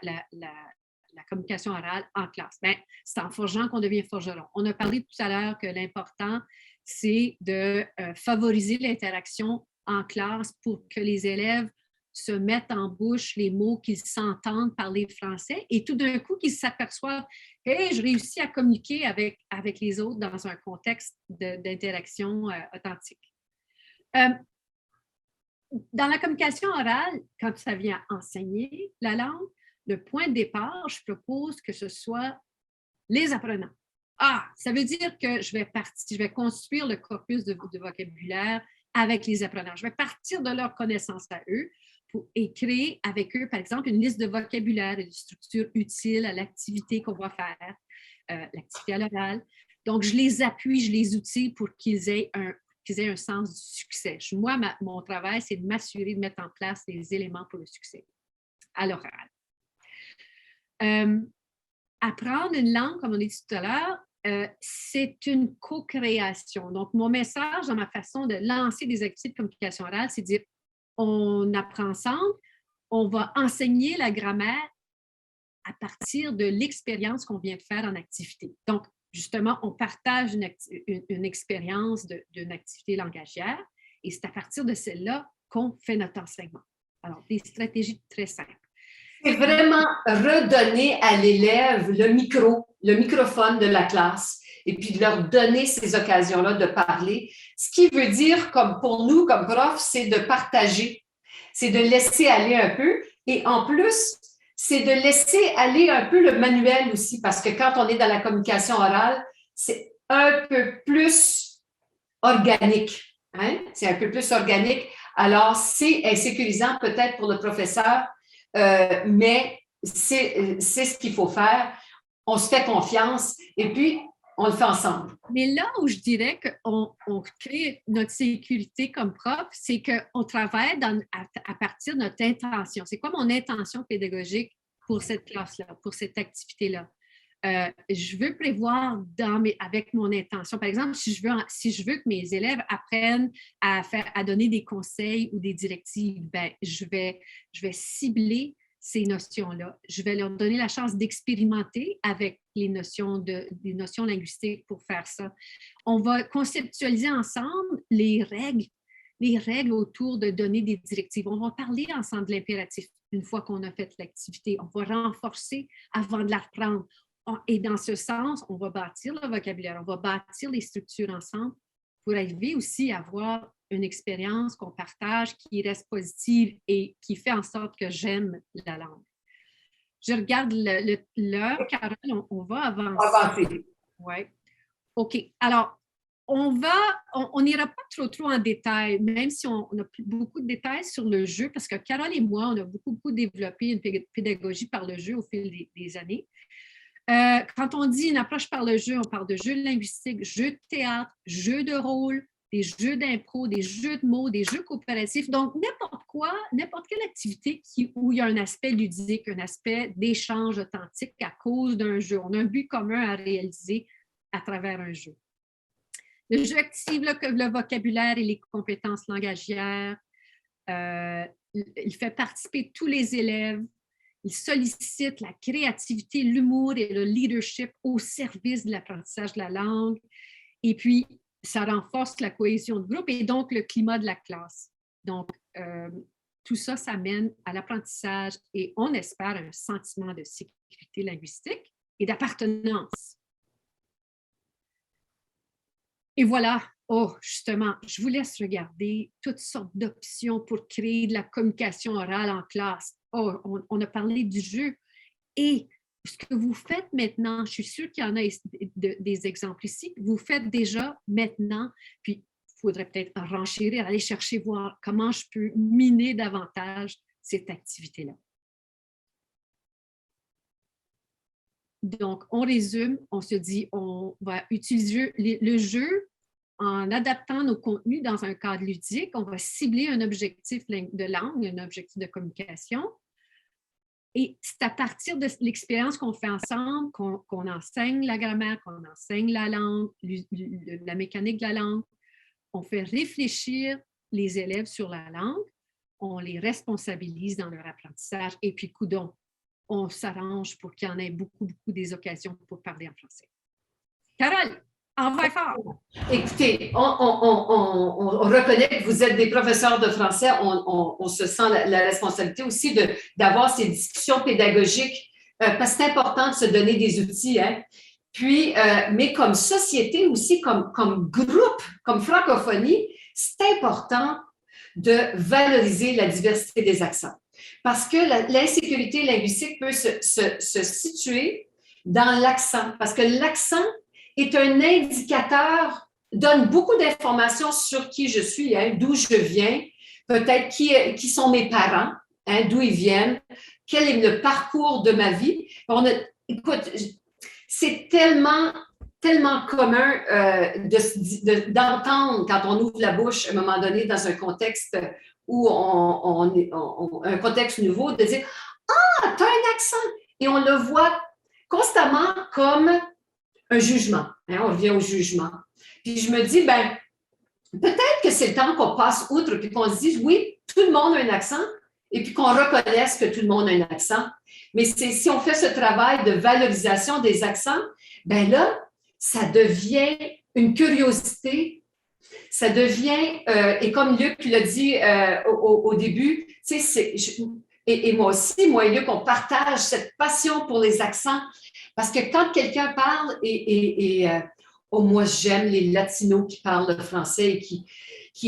communication orale en classe? Bien, c'est en forgeant qu'on devient forgeron. On a parlé tout à l'heure que l'important, c'est de favoriser l'interaction en classe pour que les élèves se mettent en bouche les mots qu'ils s'entendent parler français et tout d'un coup qu'ils s'aperçoivent « Hey, je réussis à communiquer avec les autres dans un contexte d'interaction authentique. » Dans la communication orale, quand ça vient enseigner la langue, le point de départ, je propose que ce soit les apprenants. Ah, ça veut dire que je vais construire le corpus de vocabulaire avec les apprenants. Je vais partir de leurs connaissances à eux et créer avec eux, par exemple, une liste de vocabulaire et de structures utiles à l'activité qu'on va faire, l'activité à l'oral. Donc, je les appuie, je les outille pour qu'ils aient un sens du succès. Moi, mon travail, c'est de m'assurer de mettre en place les éléments pour le succès à l'oral. Apprendre une langue, comme on a dit tout à l'heure, c'est une co-création. Donc, mon message dans ma façon de lancer des activités de communication orale, c'est de dire on apprend ensemble, on va enseigner la grammaire à partir de l'expérience qu'on vient de faire en activité. Donc, justement, on partage une expérience d'une activité langagière et c'est à partir de celle-là qu'on fait notre enseignement. Alors, des stratégies très simples. C'est vraiment redonner à l'élève le microphone de la classe et puis de leur donner ces occasions-là de parler. Ce qui veut dire, comme pour nous, comme profs, c'est de partager, c'est de laisser aller un peu et en plus, c'est de laisser aller un peu le manuel aussi parce que quand on est dans la communication orale, c'est un peu plus organique. Hein? C'est un peu plus organique. Alors, c'est insécurisant peut-être pour le professeur, mais c'est ce qu'il faut faire. On se fait confiance et puis on le fait ensemble. Mais là où je dirais qu'on crée notre sécurité comme prof, c'est qu'on travaille à partir de notre intention. C'est quoi mon intention pédagogique pour cette classe-là, pour cette activité-là? Je veux prévoir avec mon intention. Par exemple, si je veux que mes élèves apprennent à donner des conseils ou des directives, ben, je vais cibler ces notions-là. Je vais leur donner la chance d'expérimenter avec des notions linguistiques pour faire ça. On va conceptualiser ensemble les règles autour de donner des directives. On va parler ensemble de l'impératif une fois qu'on a fait l'activité. On va renforcer avant de la reprendre. Et dans ce sens, on va bâtir le vocabulaire, on va bâtir les structures ensemble pour arriver aussi à avoir une expérience qu'on partage, qui reste positive et qui fait en sorte que j'aime la langue. Je regarde l'heure, Carole, on va avancer. Oui. OK. Alors, on n'ira pas trop en détail, même si on a beaucoup de détails sur le jeu, parce que Carole et moi, on a beaucoup développé une pédagogie par le jeu au fil des années. Quand on dit une approche par le jeu, on parle de jeux linguistiques, jeux de théâtre, jeux de rôle, des jeux d'impro, des jeux de mots, des jeux coopératifs. Donc, n'importe quelle activité où il y a un aspect ludique, un aspect d'échange authentique à cause d'un jeu. On a un but commun à réaliser à travers un jeu. Le jeu active le vocabulaire et les compétences langagières. Il fait participer tous les élèves. Il sollicite la créativité, l'humour et le leadership au service de l'apprentissage de la langue. Et puis, ça renforce la cohésion de groupe et donc le climat de la classe. Donc, tout ça, ça mène à l'apprentissage et on espère un sentiment de sécurité linguistique et d'appartenance. Et voilà, justement, je vous laisse regarder toutes sortes d'options pour créer de la communication orale en classe. On a parlé du jeu. Et ce que vous faites maintenant, je suis sûre qu'il y en a des exemples ici, vous faites déjà maintenant, puis il faudrait peut-être renchérir, aller chercher, voir comment je peux miner davantage cette activité-là. Donc, on résume, on se dit, on va utiliser le jeu en adaptant nos contenus dans un cadre ludique, on va cibler un objectif de langue, un objectif de communication. Et c'est à partir de l'expérience qu'on fait ensemble qu'on enseigne la grammaire, qu'on enseigne la langue, la mécanique de la langue. On fait réfléchir les élèves sur la langue, on les responsabilise dans leur apprentissage et puis, coudonc, on s'arrange pour qu'il y en ait beaucoup des occasions pour parler en français. Carole, envoie fort! Écoutez, on reconnaît que vous êtes des professeurs de français. On se sent la responsabilité aussi d'avoir ces discussions pédagogiques parce que c'est important de se donner des outils. Hein. Puis, mais comme société aussi, comme groupe, comme francophonie, c'est important de valoriser la diversité des accents. Parce que l'insécurité linguistique peut se situer dans l'accent. Parce que l'accent est un indicateur, donne beaucoup d'informations sur qui je suis, hein, d'où je viens, peut-être qui sont mes parents, hein, d'où ils viennent, quel est le parcours de ma vie. Écoute, c'est tellement commun d'entendre quand on ouvre la bouche à un moment donné dans un contexte où un contexte nouveau, de dire « Ah, tu as un accent! » Et on le voit constamment comme un jugement. Hein, on revient au jugement. Puis je me dis, ben peut-être que c'est le temps qu'on passe outre puis qu'on se dise, oui, tout le monde a un accent et puis qu'on reconnaisse que tout le monde a un accent. Mais si on fait ce travail de valorisation des accents, ben là, ça devient une curiosité, ça devient, et comme Luc l'a dit au début, tu sais, et moi aussi, moi et Luc, on partage cette passion pour les accents, parce que quand quelqu'un parle, moi j'aime les latinos qui parlent le français et qui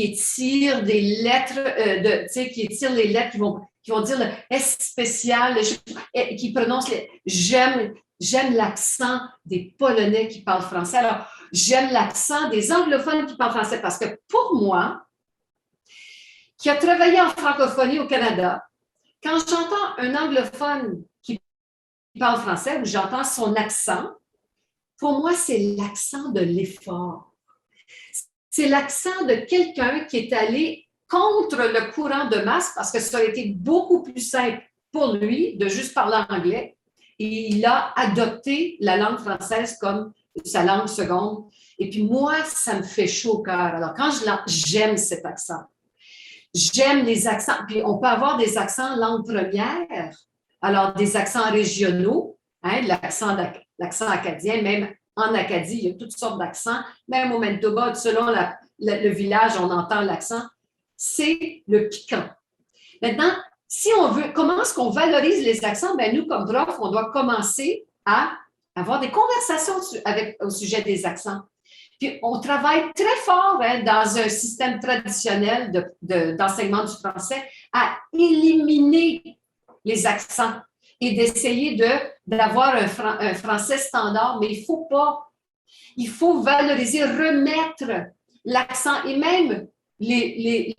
étirent des lettres, tu sais, qui étirent les lettres, qui vont dire le S spécial, qui prononcent j'aime l'accent des Polonais qui parlent français. Alors, j'aime l'accent des anglophones qui parlent français parce que pour moi, qui a travaillé en francophonie au Canada, quand j'entends un anglophone qui parle français ou j'entends son accent, pour moi, c'est l'accent de l'effort. C'est l'accent de quelqu'un qui est allé contre le courant de masse parce que ça aurait été beaucoup plus simple pour lui de juste parler anglais. Et il a adopté la langue française comme sa langue seconde. Et puis moi, ça me fait chaud au cœur. Alors, quand j'aime cet accent. J'aime les accents. Puis on peut avoir des accents langue première. Alors, des accents régionaux, hein, l'accent acadien, même en Acadie, il y a toutes sortes d'accents. Même au Manitoba, selon le village, on entend l'accent. C'est le piquant. Maintenant, si on veut, comment est-ce qu'on valorise les accents? Bien, nous, comme prof, on doit commencer à avoir des conversations au sujet des accents. Puis, on travaille très fort hein, dans un système traditionnel d'enseignement du français à éliminer les accents et d'essayer d'avoir un français standard, mais il faut pas. Il faut valoriser, remettre l'accent et même les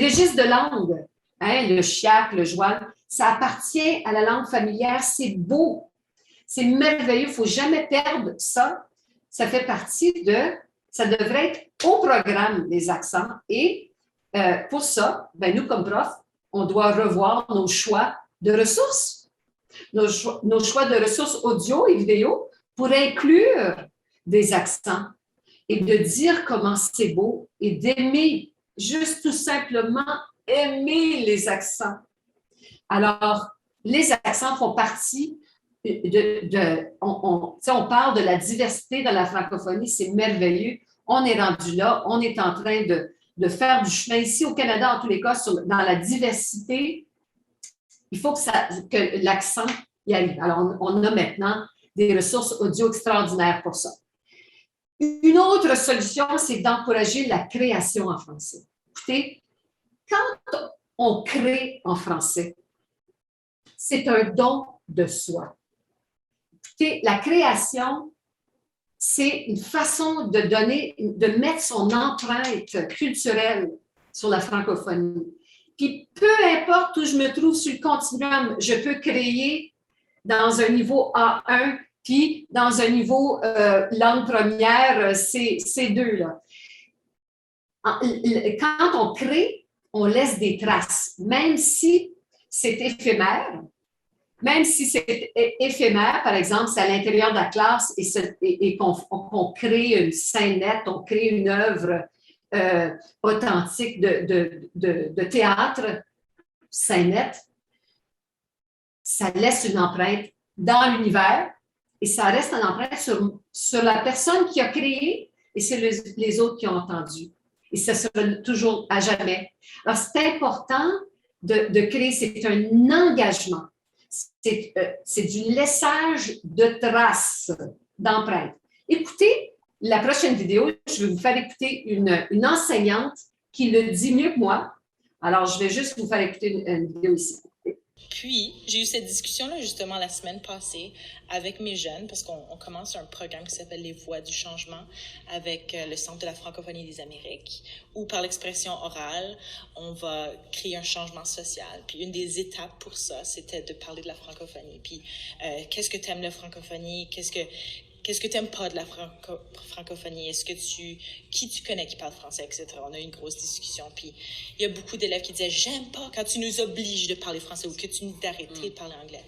registres de langue, hein, le chiac, le joual, ça appartient à la langue familière, c'est beau, c'est merveilleux, il ne faut jamais perdre ça. Ça fait partie ça devrait être au programme des accents et pour ça, ben, nous comme profs, on doit revoir nos choix de ressources, nos choix de ressources audio et vidéo pour inclure des accents et de dire comment c'est beau et d'aimer, juste tout simplement aimer les accents. Alors, les accents font partie on parle de la diversité dans la francophonie, c'est merveilleux. On est rendu là, on est en train de faire du chemin ici au Canada, en tous les cas, dans la diversité. Il faut que l'accent y arrive. Alors, on a maintenant des ressources audio extraordinaires pour ça. Une autre solution, c'est d'encourager la création en français. Écoutez, quand on crée en français, c'est un don de soi. Écoutez, la création, c'est une façon de mettre son empreinte culturelle sur la francophonie. Puis, peu importe où je me trouve sur le continuum, je peux créer dans un niveau A1 Puis, dans un niveau langue première, c'est C2, là. Quand on crée, on laisse des traces, même si c'est éphémère. Même si c'est éphémère, par exemple, c'est à l'intérieur de la classe et qu'on crée une scénette, on crée une œuvre authentique de théâtre, scénette, ça laisse une empreinte dans l'univers et ça reste une empreinte sur la personne qui a créé et c'est les autres qui ont entendu. Et ça sera toujours à jamais. Alors, c'est important de créer, c'est un engagement. C'est du laissage de traces, d'empreintes. Écoutez la prochaine vidéo, je vais vous faire écouter une enseignante qui le dit mieux que moi. Alors, je vais juste vous faire écouter une vidéo ici. Puis, j'ai eu cette discussion-là justement la semaine passée avec mes jeunes parce qu'on commence un programme qui s'appelle Les Voix du changement avec le Centre de la francophonie des Amériques où par l'expression orale, on va créer un changement social. Puis une des étapes pour ça, c'était de parler de la francophonie. Puis qu'est-ce que tu aimes la francophonie? Qu'est-ce que tu n'aimes pas de la francophonie? Qui tu connais qui parle français, etc. On a eu une grosse discussion. Puis il y a beaucoup d'élèves qui disaient, j'aime pas quand tu nous obliges de parler français ou que tu nous arrêtes de parler anglais.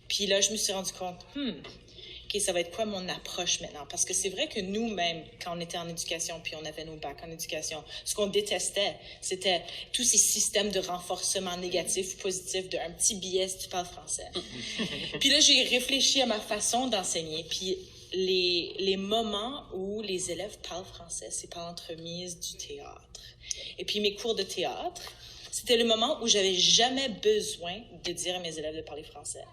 Puis là, je me suis rendu compte, OK, ça va être quoi mon approche maintenant? Parce que c'est vrai que nous-mêmes, quand on était en éducation, puis on avait nos bacs en éducation, ce qu'on détestait, c'était tous ces systèmes de renforcement négatif ou positif d'un petit billet si tu parles français. Puis là, j'ai réfléchi à ma façon d'enseigner, puis les moments où les élèves parlent français, c'est par l'entremise du théâtre. Et puis mes cours de théâtre, c'était le moment où j'avais jamais besoin de dire à mes élèves de parler français.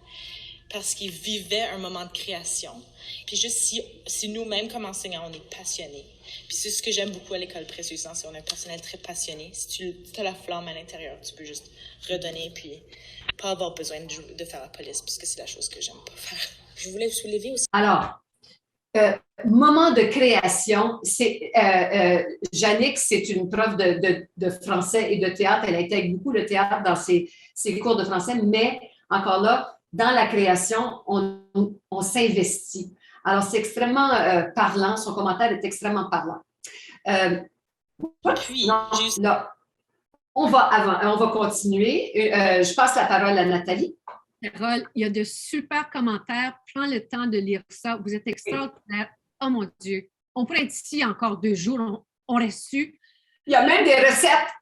Parce qu'ils vivaient un moment de création. Puis juste si nous-mêmes, comme enseignants, on est passionnés. Puis c'est ce que j'aime beaucoup à l'école Précieux Sens, c'est qu'on a un personnel très passionné. Si tu as la flamme à l'intérieur, tu peux juste redonner puis pas avoir besoin de faire la police, parce que c'est la chose que j'aime pas faire. Je voulais soulever aussi. Alors, moment de création, c'est Jannick, c'est une prof de français et de théâtre. Elle intègre beaucoup le théâtre dans ses cours de français, mais encore là, dans la création, on s'investit. Alors, c'est extrêmement parlant. Son commentaire est extrêmement parlant. Là, on va continuer. Je passe la parole à Nathalie. Carole, il y a de super commentaires. Prends le temps de lire ça. Vous êtes extraordinaire. Oh mon Dieu. On pourrait être ici encore 2 jours. On reste su. Il y a même des recettes.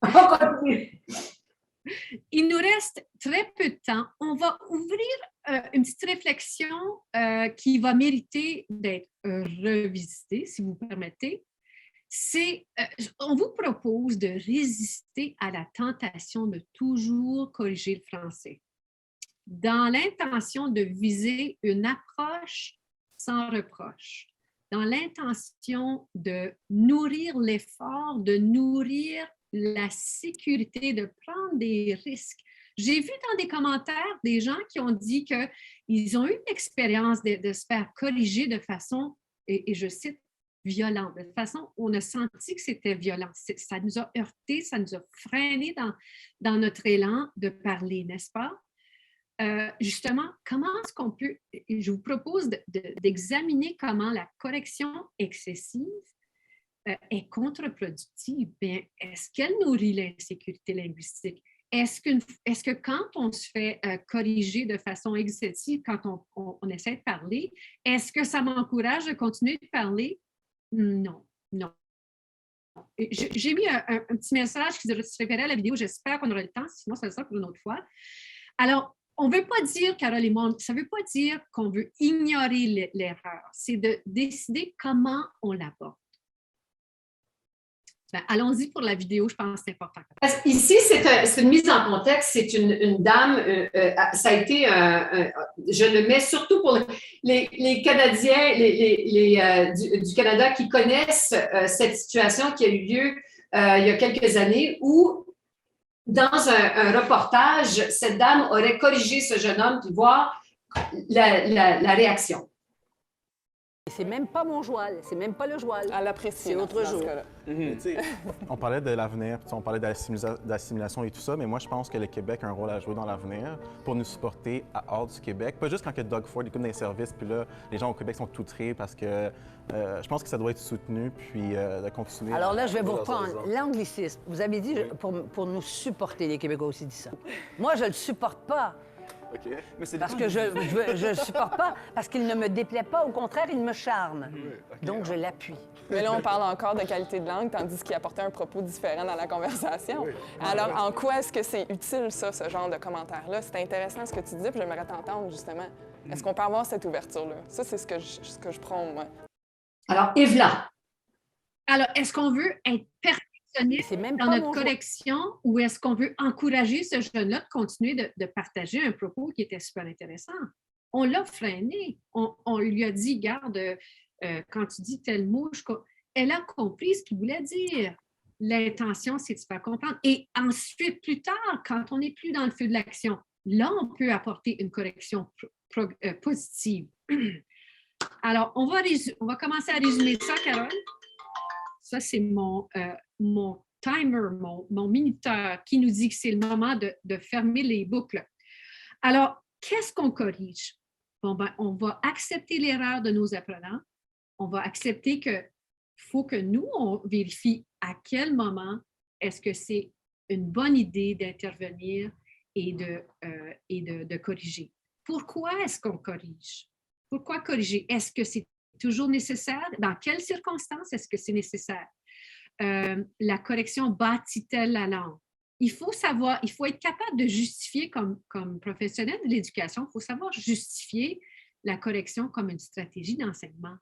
On va continuer. Il nous reste très peu de temps. On va ouvrir une petite réflexion qui va mériter d'être revisitée, si vous permettez. On vous propose de résister à la tentation de toujours corriger le français, dans l'intention de viser une approche sans reproche, dans l'intention de nourrir l'effort, de nourrir la sécurité, de prendre des risques. J'ai vu dans des commentaires des gens qui ont dit qu'ils ont eu l'expérience de se faire corriger de façon, et je cite, violente, de façon où on a senti que c'était violent. Ça nous a heurté, ça nous a freiné dans notre élan de parler, n'est-ce pas? Justement, comment est-ce qu'on peut, je vous propose d'examiner comment la correction excessive est contre-productive. Bien, est-ce qu'elle nourrit l'insécurité linguistique? Est-ce que quand on se fait corriger de façon excessive, quand on essaie de parler, est-ce que ça m'encourage de continuer de parler? Non, non. J'ai mis un petit message qui se référait à la vidéo. J'espère qu'on aura le temps, sinon ça sera pour une autre fois. Alors, on ne veut pas dire, Carole et moi, ça ne veut pas dire qu'on veut ignorer l'erreur. C'est de décider comment on l'aborde. Ben, allons-y pour la vidéo, je pense que c'est important. Ici, c'est une mise en contexte. C'est une dame, ça a été, je le mets surtout pour les Canadiens du Canada qui connaissent cette situation qui a eu lieu il y a quelques années où, dans un reportage, cette dame aurait corrigé ce jeune homme pour voir la réaction. C'est même pas mon joual, c'est même pas le joual. Elle l'apprécie. C'est autre jour. Tu sais, on parlait de l'avenir, on parlait d'assimilation et tout ça, mais moi, je pense que le Québec a un rôle à jouer dans l'avenir pour nous supporter hors du Québec. Pas juste quand que Doug Ford écoute dans les services, puis là, les gens au Québec sont outrés parce que je pense que ça doit être soutenu, puis de continuer. Alors là, je vais vous reprendre l'anglicisme. Vous avez dit pour nous supporter, les Québécois aussi dit ça. Moi, je le supporte pas. OK. Mais c'est Parce que je le supporte pas, parce qu'il ne me déplaît pas, au contraire, il me charme. Donc, je l'appuie. Mais là, on parle encore de qualité de langue, tandis qu'il apportait un propos différent dans la conversation. Alors, en quoi est-ce que c'est utile, ça, ce genre de commentaire-là? C'est intéressant ce que tu dis, puis j'aimerais t'entendre, justement. Est-ce qu'on peut avoir cette ouverture-là? Ça, c'est ce que je prône, moi. Alors, Evelyne. Alors, est-ce qu'on veut être perfectionniste dans notre correction ou est-ce qu'on veut encourager ce jeune-là de continuer de partager un propos qui était super intéressant? On l'a freiné. On lui a dit, garde, quand tu dis tel mot, elle a compris ce qu'il voulait dire. L'intention, c'est de se faire comprendre. Et ensuite, plus tard, quand on n'est plus dans le feu de l'action, là, on peut apporter une correction positive. Alors, on va commencer à résumer ça, Carole. Ça, c'est mon timer, mon minuteur qui nous dit que c'est le moment de fermer les boucles. Alors, qu'est-ce qu'on corrige? Bon, ben, on va accepter l'erreur de nos apprenants. On va accepter qu'il faut que nous, on vérifie à quel moment est-ce que c'est une bonne idée d'intervenir et de corriger. Pourquoi est-ce qu'on corrige? Pourquoi corriger? Est-ce que c'est toujours nécessaire? Dans quelles circonstances est-ce que c'est nécessaire? La correction bâtit-elle la langue? Il faut être capable de justifier comme professionnel de l'éducation, il faut savoir justifier la correction comme une stratégie d'enseignement.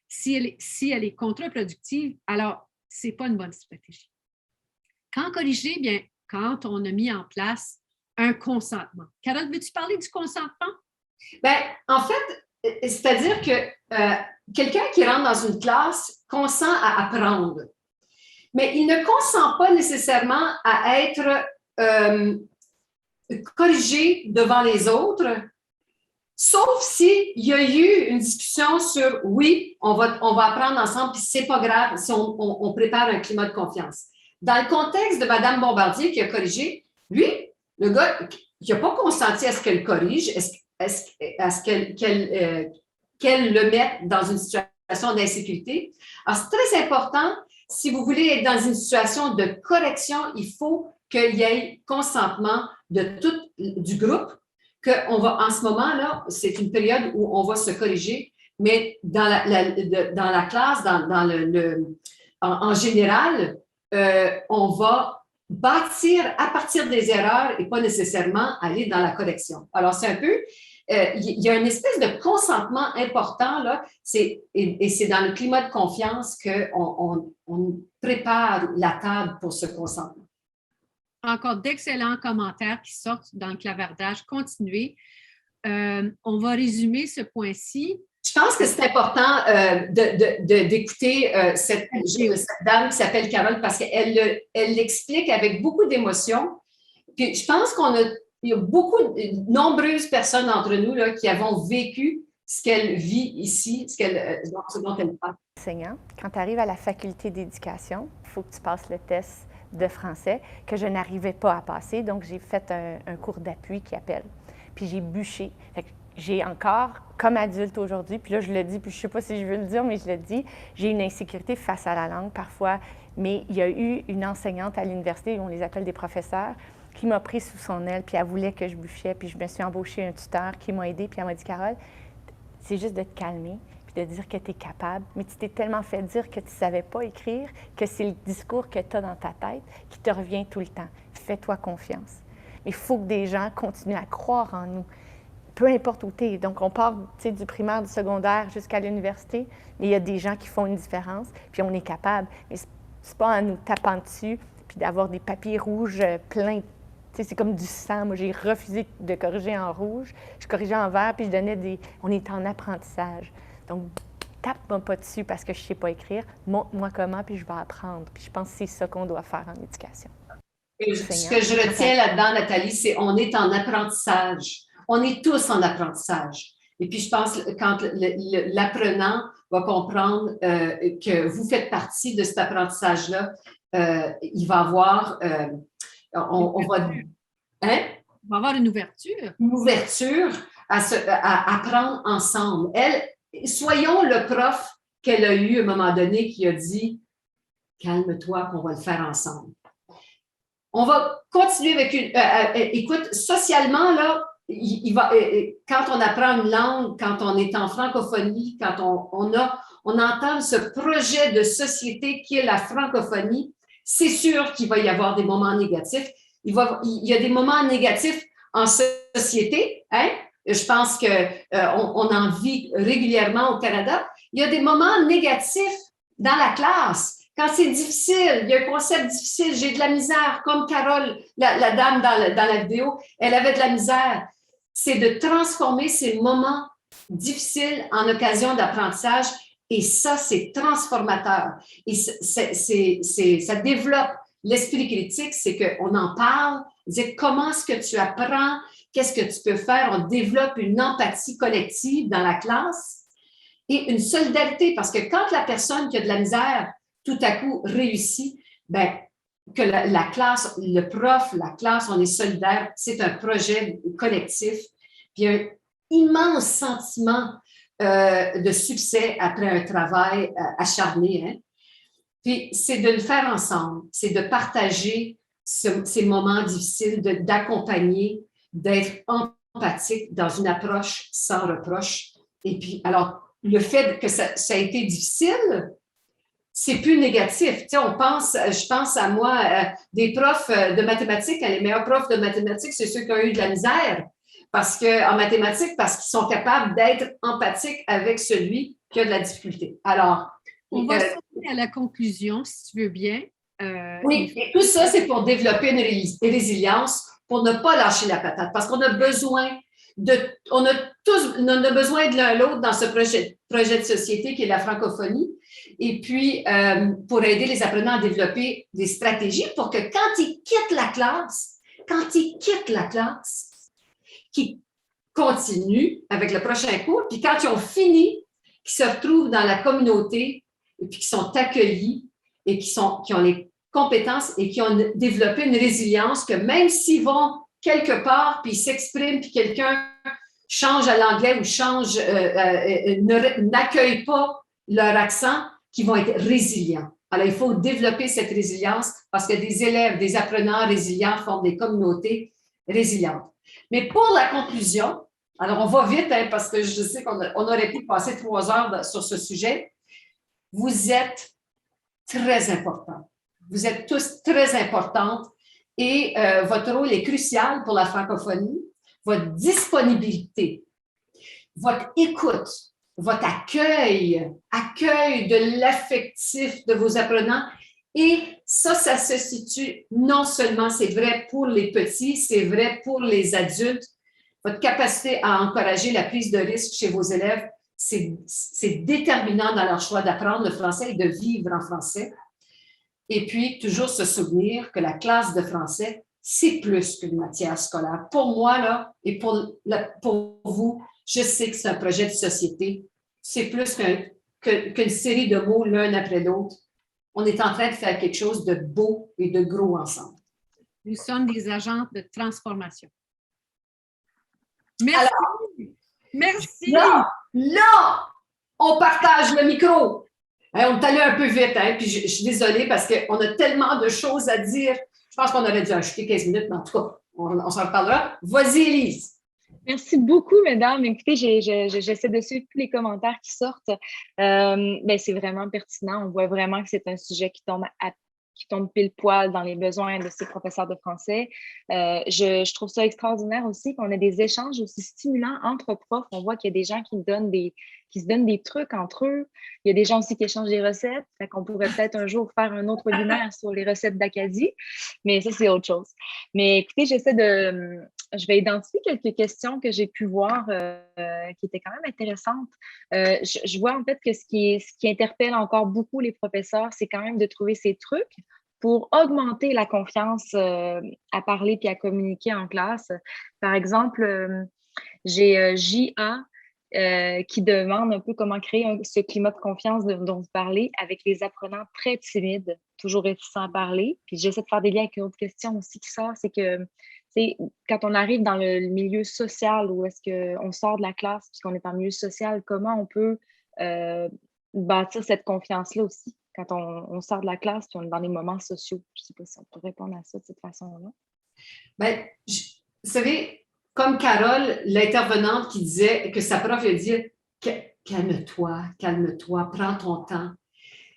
Si elle est contre-productive, alors ce n'est pas une bonne stratégie. Quand corriger? Bien, quand on a mis en place un consentement. Carole, veux-tu parler du consentement? Bien, en fait, c'est-à-dire que quelqu'un qui rentre dans une classe consent à apprendre, mais il ne consent pas nécessairement à être corrigé devant les autres, sauf s'il y a eu une discussion sur « oui, on va apprendre ensemble, puis c'est pas grave si on prépare un climat de confiance ». Dans le contexte de Mme Bombardier qui a corrigé, lui, le gars, il n'a pas consenti à ce qu'elle corrige, à ce qu'elle le mette dans une situation d'insécurité. Alors, c'est très important, si vous voulez être dans une situation de correction, il faut qu'il y ait consentement du groupe, qu'on va, en ce moment-là, c'est une période où on va se corriger, mais dans la classe, en général, on va bâtir à partir des erreurs et pas nécessairement aller dans la correction. Alors, c'est un peu, il y a une espèce de consentement important, là, et c'est dans le climat de confiance qu'on prépare la table pour ce consentement. Encore d'excellents commentaires qui sortent dans le clavardage. Continuez. On va résumer ce point-ci. Je pense que c'est important d'écouter cette dame qui s'appelle Carole parce qu'elle l'explique avec beaucoup d'émotion. Puis je pense il y a nombreuses personnes d'entre nous là, qui avons vécu ce qu'elle vit ici, ce dont elle parle. Enseignant, quand tu arrives à la faculté d'éducation, il faut que tu passes le test de français que je n'arrivais pas à passer. Donc, j'ai fait un cours d'appui qui appelle. Puis j'ai bûché. J'ai encore, comme adulte aujourd'hui, puis là, je le dis, puis je ne sais pas si je veux le dire, mais je le dis, j'ai une insécurité face à la langue parfois. Mais il y a eu une enseignante à l'université, on les appelle des professeurs, qui m'a pris sous son aile, puis elle voulait que je bûchais, puis je me suis embauchée un tuteur qui m'a aidée, puis elle m'a dit, Carole, c'est juste de te calmer, puis de dire que tu es capable, mais tu t'es tellement fait dire que tu ne savais pas écrire, que c'est le discours que tu as dans ta tête qui te revient tout le temps. Fais-toi confiance. Il faut que des gens continuent à croire en nous. Peu importe où tu es. Donc, on part du primaire, du secondaire jusqu'à l'université, mais il y a des gens qui font une différence, puis on est capable. Mais c'est pas en nous tapant dessus, puis d'avoir des papiers rouges pleins. C'est comme du sang. Moi, j'ai refusé de corriger en rouge. Je corrigeais en vert, puis je donnais des... On est en apprentissage. Donc, tape-moi pas dessus parce que je sais pas écrire. Montre-moi comment, puis je vais apprendre. Puis je pense que c'est ça qu'on doit faire en éducation. Et ce que je retiens là-dedans, Nathalie, c'est on est en apprentissage. On est tous en apprentissage. Et puis, je pense que quand l'apprenant va comprendre que vous faites partie de cet apprentissage-là. Il va avoir, on va, hein? On va avoir une ouverture. Une ouverture à apprendre ensemble. Soyons le prof qu'elle a eu à un moment donné qui a dit « Calme-toi, on va le faire ensemble ». On va continuer avec écoute, socialement, là, quand on apprend une langue, quand on est en francophonie, quand on entend ce projet de société qui est la francophonie, c'est sûr qu'il va y avoir des moments négatifs. Il y a des moments négatifs en société, hein? Je pense qu'on en vit régulièrement au Canada. Il y a des moments négatifs dans la classe. Quand c'est difficile, il y a un concept difficile, j'ai de la misère, comme Carole, la dame dans la vidéo, elle avait de la misère. C'est de transformer ces moments difficiles en occasion d'apprentissage et ça, c'est transformateur. Et ça développe l'esprit critique, c'est qu'on en parle, on dit comment est-ce que tu apprends, qu'est-ce que tu peux faire, on développe une empathie collective dans la classe et une solidarité, parce que quand la personne qui a de la misère, tout à coup réussit, bien, que la classe, le prof, la classe, on est solidaire, c'est un projet collectif, puis un immense sentiment de succès après un travail acharné. Hein? Puis c'est de le faire ensemble, c'est de partager ces moments difficiles, d'accompagner, d'être empathique dans une approche sans reproche. Et puis, alors, le fait que ça a été difficile, c'est plus négatif. Tu sais, je pense à moi, des profs de mathématiques, les meilleurs profs de mathématiques, c'est ceux qui ont eu de la misère en mathématiques, parce qu'ils sont capables d'être empathiques avec celui qui a de la difficulté. Alors, on va sauter à la conclusion, si tu veux bien. Oui, et tout ça, c'est pour développer une résilience, pour ne pas lâcher la patate, parce qu'on a besoin on a besoin de l'un l'autre dans ce projet de société qui est la francophonie. Et puis, pour aider les apprenants à développer des stratégies pour que quand ils quittent la classe, qu'ils continuent avec le prochain cours, puis quand ils ont fini, qu'ils se retrouvent dans la communauté et puis qu'ils sont accueillis et qui ont les compétences et qui ont développé une résilience que même s'ils vont quelque part, puis ils s'expriment, puis quelqu'un change à l'anglais ou n'accueille pas leur accent, qui vont être résilients. Alors, il faut développer cette résilience parce que des élèves, des apprenants résilients forment des communautés résilientes. Mais pour la conclusion, alors on va vite hein, parce que je sais qu'on aurait pu passer 3 heures sur ce sujet. Vous êtes très importants. Vous êtes tous très importantes et votre rôle est crucial pour la francophonie. Votre disponibilité, votre écoute, votre accueil de l'affectif de vos apprenants. Et ça se situe non seulement, c'est vrai pour les petits, c'est vrai pour les adultes. Votre capacité à encourager la prise de risque chez vos élèves, c'est déterminant dans leur choix d'apprendre le français et de vivre en français. Et puis, toujours se souvenir que la classe de français, c'est plus qu'une matière scolaire. Pour moi, là, et pour vous, je sais que c'est un projet de société. C'est plus qu'une série de mots l'un après l'autre. On est en train de faire quelque chose de beau et de gros ensemble. Nous sommes des agents de transformation. Merci. Alors, merci. Là, on partage le micro. Hein, on est allé un peu vite, hein, puis je suis désolée parce qu'on a tellement de choses à dire. Je pense qu'on aurait dû ajouter 15 minutes, mais en tout cas, on s'en reparlera. Vas-y, Élise. Merci beaucoup, mesdames. Écoutez, j'essaie de suivre tous les commentaires qui sortent. C'est vraiment pertinent. On voit vraiment que c'est un sujet qui tombe pile poil dans les besoins de ces professeurs de français. Je trouve ça extraordinaire aussi qu'on ait des échanges aussi stimulants entre profs. On voit qu'il y a des gens qui se donnent des trucs entre eux. Il y a des gens aussi qui échangent des recettes. Fait qu'on pourrait peut-être un jour faire un autre webinaire sur les recettes d'Acadie, mais ça, c'est autre chose. Mais écoutez, je vais identifier quelques questions que j'ai pu voir qui étaient quand même intéressantes. Je vois en fait que ce qui interpelle encore beaucoup les professeurs, c'est quand même de trouver ces trucs pour augmenter la confiance à parler puis à communiquer en classe. Par exemple, j'ai J.A. qui demande un peu comment créer ce climat de confiance dont vous parlez avec les apprenants très timides, toujours réticents à parler. Puis j'essaie de faire des liens avec une autre question aussi qui sort, c'est que quand on arrive dans le milieu social où est-ce qu'on sort de la classe puis qu'on est en milieu social, comment on peut bâtir cette confiance-là aussi quand on sort de la classe puis on est dans les moments sociaux? Je ne sais pas si on peut répondre à ça de cette façon-là. Bien, vous savez, comme Carole, l'intervenante qui disait que sa prof lui a dit « Calme-toi, calme-toi, prends ton temps ».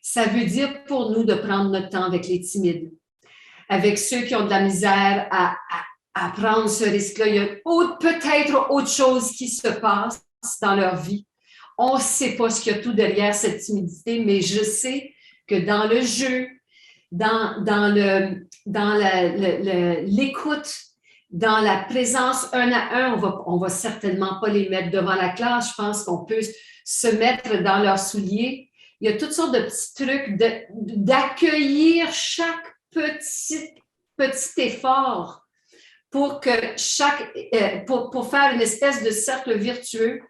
Ça veut dire pour nous de prendre notre temps avec les timides, avec ceux qui ont de la misère à prendre ce risque-là. Il y a peut-être autre chose qui se passe dans leur vie. On ne sait pas ce qu'il y a tout derrière cette timidité, mais je sais que dans le jeu, dans l'écoute, dans la présence un à un, on va certainement pas les mettre devant la classe. Je pense qu'on peut se mettre dans leurs souliers. Il y a toutes sortes de petits trucs d'accueillir chaque petit effort pour que pour faire une espèce de cercle vertueux.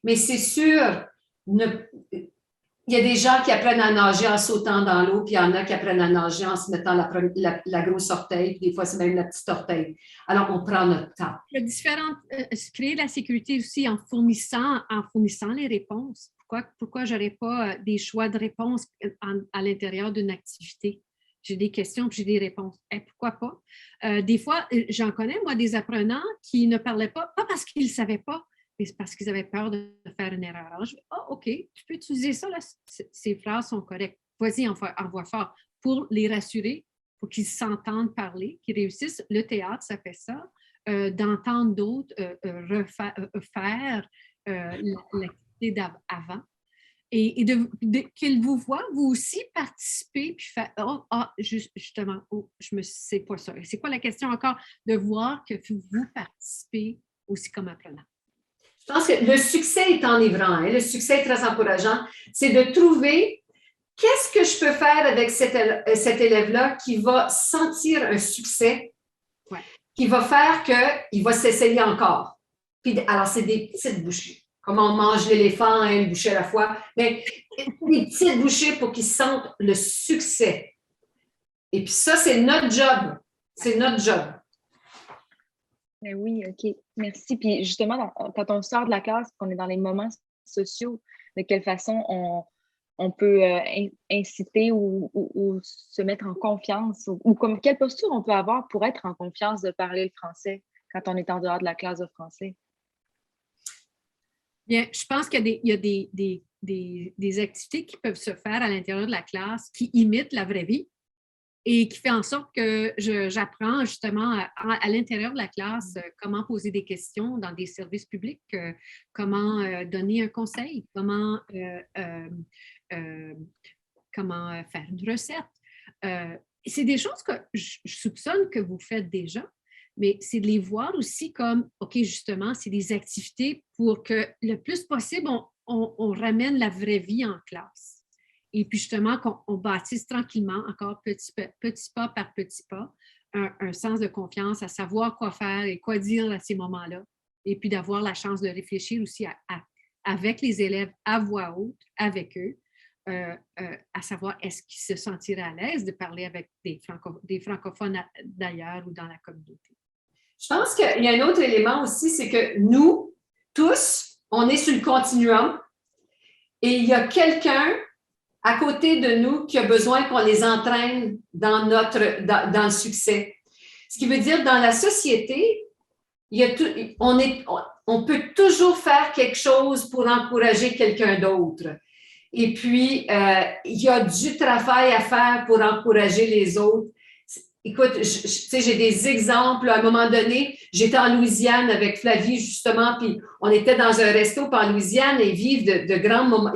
Mais c'est sûr, il y a des gens qui apprennent à nager en sautant dans l'eau, puis il y en a qui apprennent à nager en se mettant la grosse orteil, puis des fois, c'est même la petite orteil. Alors, on prend notre temps. Il y a différentes... créer de la sécurité aussi en fournissant les réponses. Pourquoi je n'aurais pas des choix de réponses à l'intérieur d'une activité? J'ai des questions puis j'ai des réponses. Pourquoi pas? Des fois, j'en connais, moi, des apprenants qui ne parlaient pas parce qu'ils ne savaient pas, mais c'est parce qu'ils avaient peur de faire une erreur. Alors, je vais, OK, tu peux utiliser ça, là, ces phrases sont correctes. Vas-y, envoie fort pour les rassurer, pour qu'ils s'entendent parler, qu'ils réussissent. Le théâtre, ça fait ça. D'entendre d'autres faire l'activité d'avant. Et qu'ils vous voient, vous aussi, participer, puis faire justement, c'est pas ça. C'est quoi la question encore? De voir que vous participez aussi comme apprenant. Je pense que le succès est enivrant, hein? Le succès est très encourageant. C'est de trouver qu'est-ce que je peux faire avec cet élève-là qui va sentir un succès, qui va faire qu'il va s'essayer encore. Puis, alors, c'est des petites bouchées. Comment on mange l'éléphant, une bouchée à la fois. Mais des petites bouchées pour qu'ils sentent le succès. Et puis ça, c'est notre job. C'est notre job. Ben oui, OK. Merci. Puis justement, quand on sort de la classe, qu'on est dans les moments sociaux, de quelle façon on peut inciter ou se mettre en confiance ou quelle posture on peut avoir pour être en confiance de parler le français quand on est en dehors de la classe de français? Bien, je pense qu'il y a des activités qui peuvent se faire à l'intérieur de la classe qui imitent la vraie vie et qui fait en sorte que j'apprends justement à l'intérieur de la classe comment poser des questions dans des services publics, comment donner un conseil, comment faire une recette. C'est des choses que je soupçonne que vous faites déjà, mais c'est de les voir aussi comme, OK, justement, c'est des activités pour que le plus possible, on ramène la vraie vie en classe. Et puis justement, qu'on bâtisse tranquillement, encore petit pas par petit pas, un sens de confiance, à savoir quoi faire et quoi dire à ces moments-là. Et puis d'avoir la chance de réfléchir aussi avec les élèves à voix haute, avec eux, à savoir est-ce qu'ils se sentiraient à l'aise de parler avec des francophones d'ailleurs ou dans la communauté. Je pense qu'il y a un autre élément aussi, c'est que nous, tous, on est sur le continuum et il y a quelqu'un à côté de nous qui a besoin qu'on les entraîne dans le succès. Ce qui veut dire, dans la société, on peut toujours faire quelque chose pour encourager quelqu'un d'autre. Et puis, il y a du travail à faire pour encourager les autres. Écoute, j'ai des exemples. À un moment donné, j'étais en Louisiane avec Flavie, justement, puis on était dans un resto en Louisiane et ils vivent de grands moments.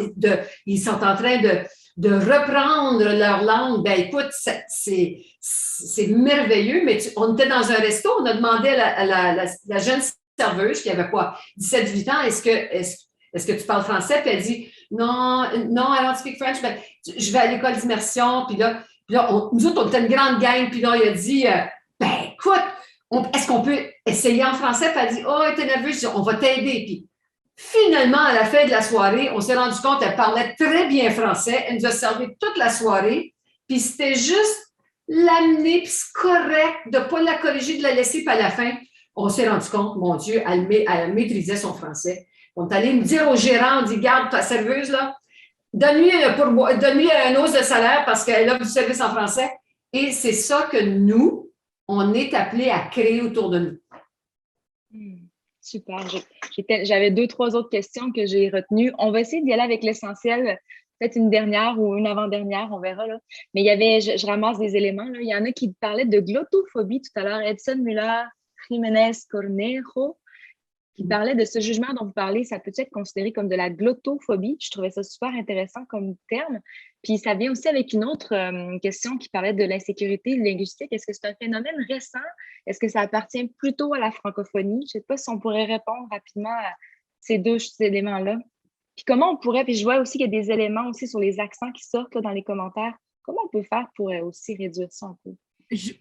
Ils sont en train de reprendre leur langue. Ben écoute, c'est merveilleux, mais on était dans un resto, on a demandé à la jeune serveuse, qui avait quoi, 17-18 ans, est-ce que tu parles français? Puis elle dit, non, I don't speak French, ben, je vais à l'école d'immersion, puis là, nous autres, on était une grande gang, puis là, il a dit, ben écoute, est-ce qu'on peut essayer en français? Puis elle dit, oh, t'es nerveuse, on va t'aider. Puis Finalement, à la fin de la soirée, on s'est rendu compte qu'elle parlait très bien français. Elle nous a servi toute la soirée. Puis c'était juste l'amener, puis c'est correct de ne pas la corriger, de la laisser, puis à la fin, on s'est rendu compte, mon Dieu, elle maîtrisait son français. On est allé me dire au gérant, on dit, garde ta serveuse, là, donne-lui un os de salaire parce qu'elle a du service en français. Et c'est ça que nous, on est appelés à créer autour de nous. Super. J'avais 2-3 autres questions que j'ai retenues. On va essayer d'y aller avec l'essentiel. Peut-être une dernière ou une avant-dernière, on verra. Là. Mais il y avait, je ramasse des éléments. Là. Il y en a qui parlaient de glottophobie tout à l'heure. Edson Müller, Jiménez Cornejo, qui parlait de ce jugement dont vous parlez. Ça peut être considéré comme de la glottophobie. Je trouvais ça super intéressant comme terme. Puis ça vient aussi avec une autre question qui parlait de l'insécurité linguistique. Est-ce que c'est un phénomène récent? Est-ce que ça appartient plutôt à la francophonie? Je ne sais pas si on pourrait répondre rapidement à ces deux éléments-là. Puis comment on pourrait, puis je vois aussi qu'il y a des éléments aussi sur les accents qui sortent là, dans les commentaires. Comment on peut faire pour aussi réduire ça un peu?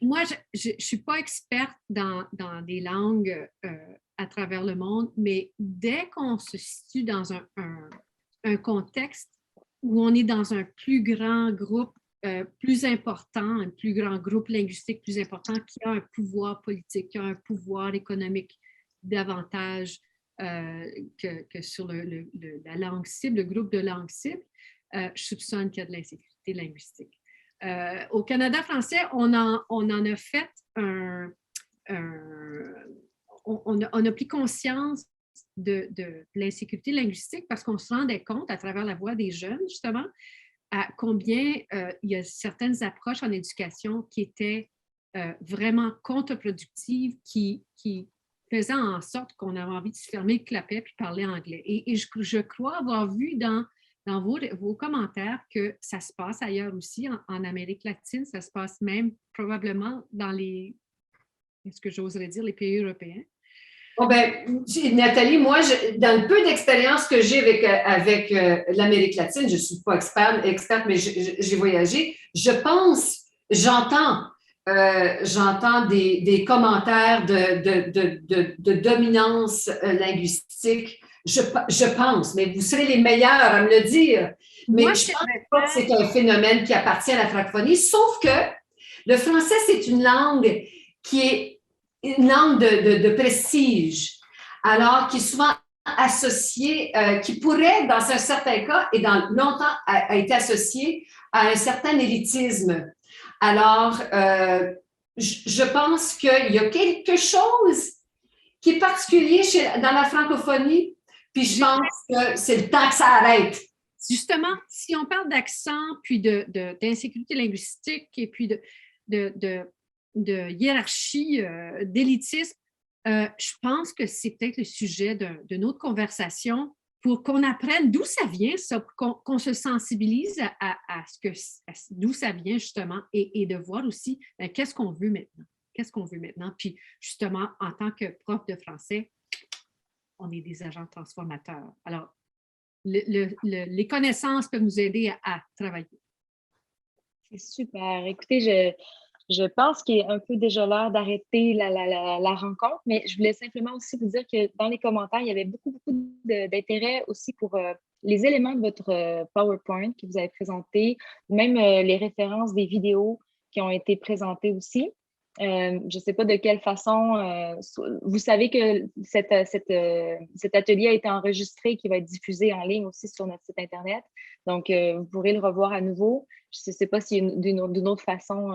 Moi, je ne suis pas experte dans des langues à travers le monde, mais dès qu'on se situe dans un contexte où on est dans un plus grand groupe, plus important, un plus grand groupe linguistique plus important qui a un pouvoir politique, qui a un pouvoir économique davantage que sur la langue cible, le groupe de langue cible, je soupçonne qu'il y a de l'insécurité linguistique. Au Canada français, on en a fait on a pris conscience de l'insécurité linguistique parce qu'on se rendait compte à travers la voix des jeunes, justement, à combien il y a certaines approches en éducation qui étaient vraiment contre-productives, qui faisaient en sorte qu'on avait envie de se fermer le clapet puis parler anglais. Et je crois avoir vu dans vos commentaires que ça se passe ailleurs aussi, en Amérique latine, ça se passe même probablement dans est-ce que j'oserais dire, les pays européens. Oh ben, Nathalie, moi, dans le peu d'expérience que j'ai avec l'Amérique latine, je ne suis pas experte, mais j'ai voyagé, j'entends des commentaires de dominance linguistique. Je pense, mais vous serez les meilleurs à me le dire. Mais moi, je ne pense pas que c'est un phénomène qui appartient à la francophonie, sauf que le français, c'est une langue qui est une langue de prestige, alors qui est souvent associée, qui pourrait, dans un certain cas, et dans longtemps, a été associée à un certain élitisme. Alors, je pense qu'il y a quelque chose qui est particulier dans la francophonie, puis je pense que c'est le temps que ça arrête. Justement, si on parle d'accent, puis d'insécurité linguistique, et puis de hiérarchie, d'élitisme, je pense que c'est peut-être le sujet d'une autre conversation pour qu'on apprenne d'où ça vient, ça, qu'on se sensibilise d'où ça vient justement et de voir aussi qu'est-ce qu'on veut maintenant. Qu'est-ce qu'on veut maintenant? Puis justement, en tant que prof de français, on est des agents transformateurs. Alors, les connaissances peuvent nous aider à travailler. C'est super. Écoutez, je pense qu'il est un peu déjà l'heure d'arrêter la rencontre, mais je voulais simplement aussi vous dire que dans les commentaires, il y avait beaucoup d'intérêt aussi pour les éléments de votre PowerPoint que vous avez présenté, même les références des vidéos qui ont été présentées aussi. Je ne sais pas de quelle façon, vous savez que cet atelier a été enregistré et qui va être diffusé en ligne aussi sur notre site Internet. Donc, vous pourrez le revoir à nouveau. Je ne sais pas si d'une autre façon.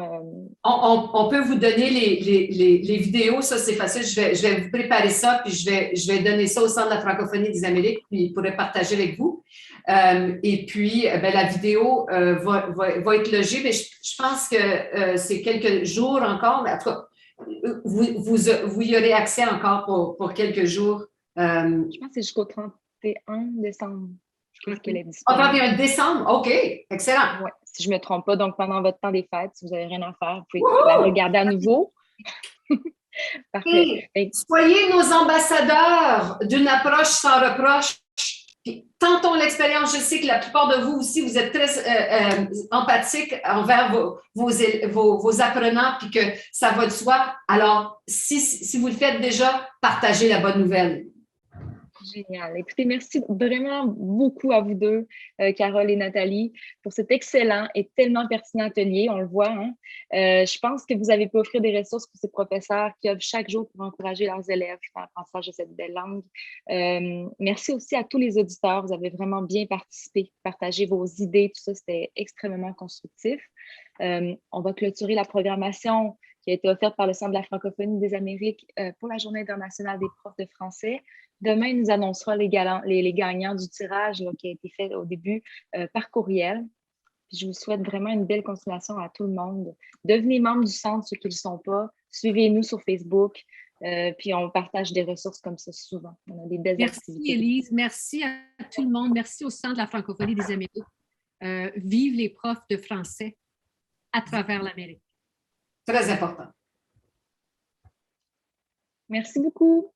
On peut vous donner les vidéos, ça c'est facile. Je vais vous préparer ça, puis je vais donner ça au Centre de la francophonie des Amériques, puis il pourrait partager avec vous. Et puis, la vidéo va être logée, mais je pense que c'est quelques jours encore. En tout cas, vous y aurez accès encore pour quelques jours. Je pense que c'est jusqu'au 31 décembre. Je pense qu'elle est disponible. 31 décembre, OK, excellent. Oui, si je ne me trompe pas. Donc, pendant votre temps des fêtes, si vous n'avez rien à faire, vous pouvez la regarder à nouveau. Parfait. Soyez nos ambassadeurs d'une approche sans reproche. Puis, tentons l'expérience. Je sais que la plupart de vous aussi, vous êtes très empathiques envers vos apprenants, puis que ça va de soi. Alors, si vous le faites déjà, partagez la bonne nouvelle. Génial. Écoutez, merci vraiment beaucoup à vous deux, Carole et Nathalie, pour cet excellent et tellement pertinent atelier. On le voit, hein? Je pense que vous avez pu offrir des ressources pour ces professeurs qui œuvrent chaque jour pour encourager leurs élèves dans l'apprentissage de cette belle langue. Merci aussi à tous les auditeurs. Vous avez vraiment bien participé, partagé vos idées, tout ça, c'était extrêmement constructif. On va clôturer la programmation qui a été offerte par le Centre de la francophonie des Amériques pour la Journée internationale des profs de français. Demain, il nous annoncera les gagnants du tirage là, qui a été fait au début par courriel. Puis je vous souhaite vraiment une belle continuation à tout le monde. Devenez membre du centre, ceux qui ne le sont pas. Suivez-nous sur Facebook. Puis on partage des ressources comme ça souvent. On a des belles activités. Merci, Élise. Merci à tout le monde. Merci au Centre de la francophonie des Amériques. Vive les profs de français à travers l'Amérique. Très important. Merci beaucoup.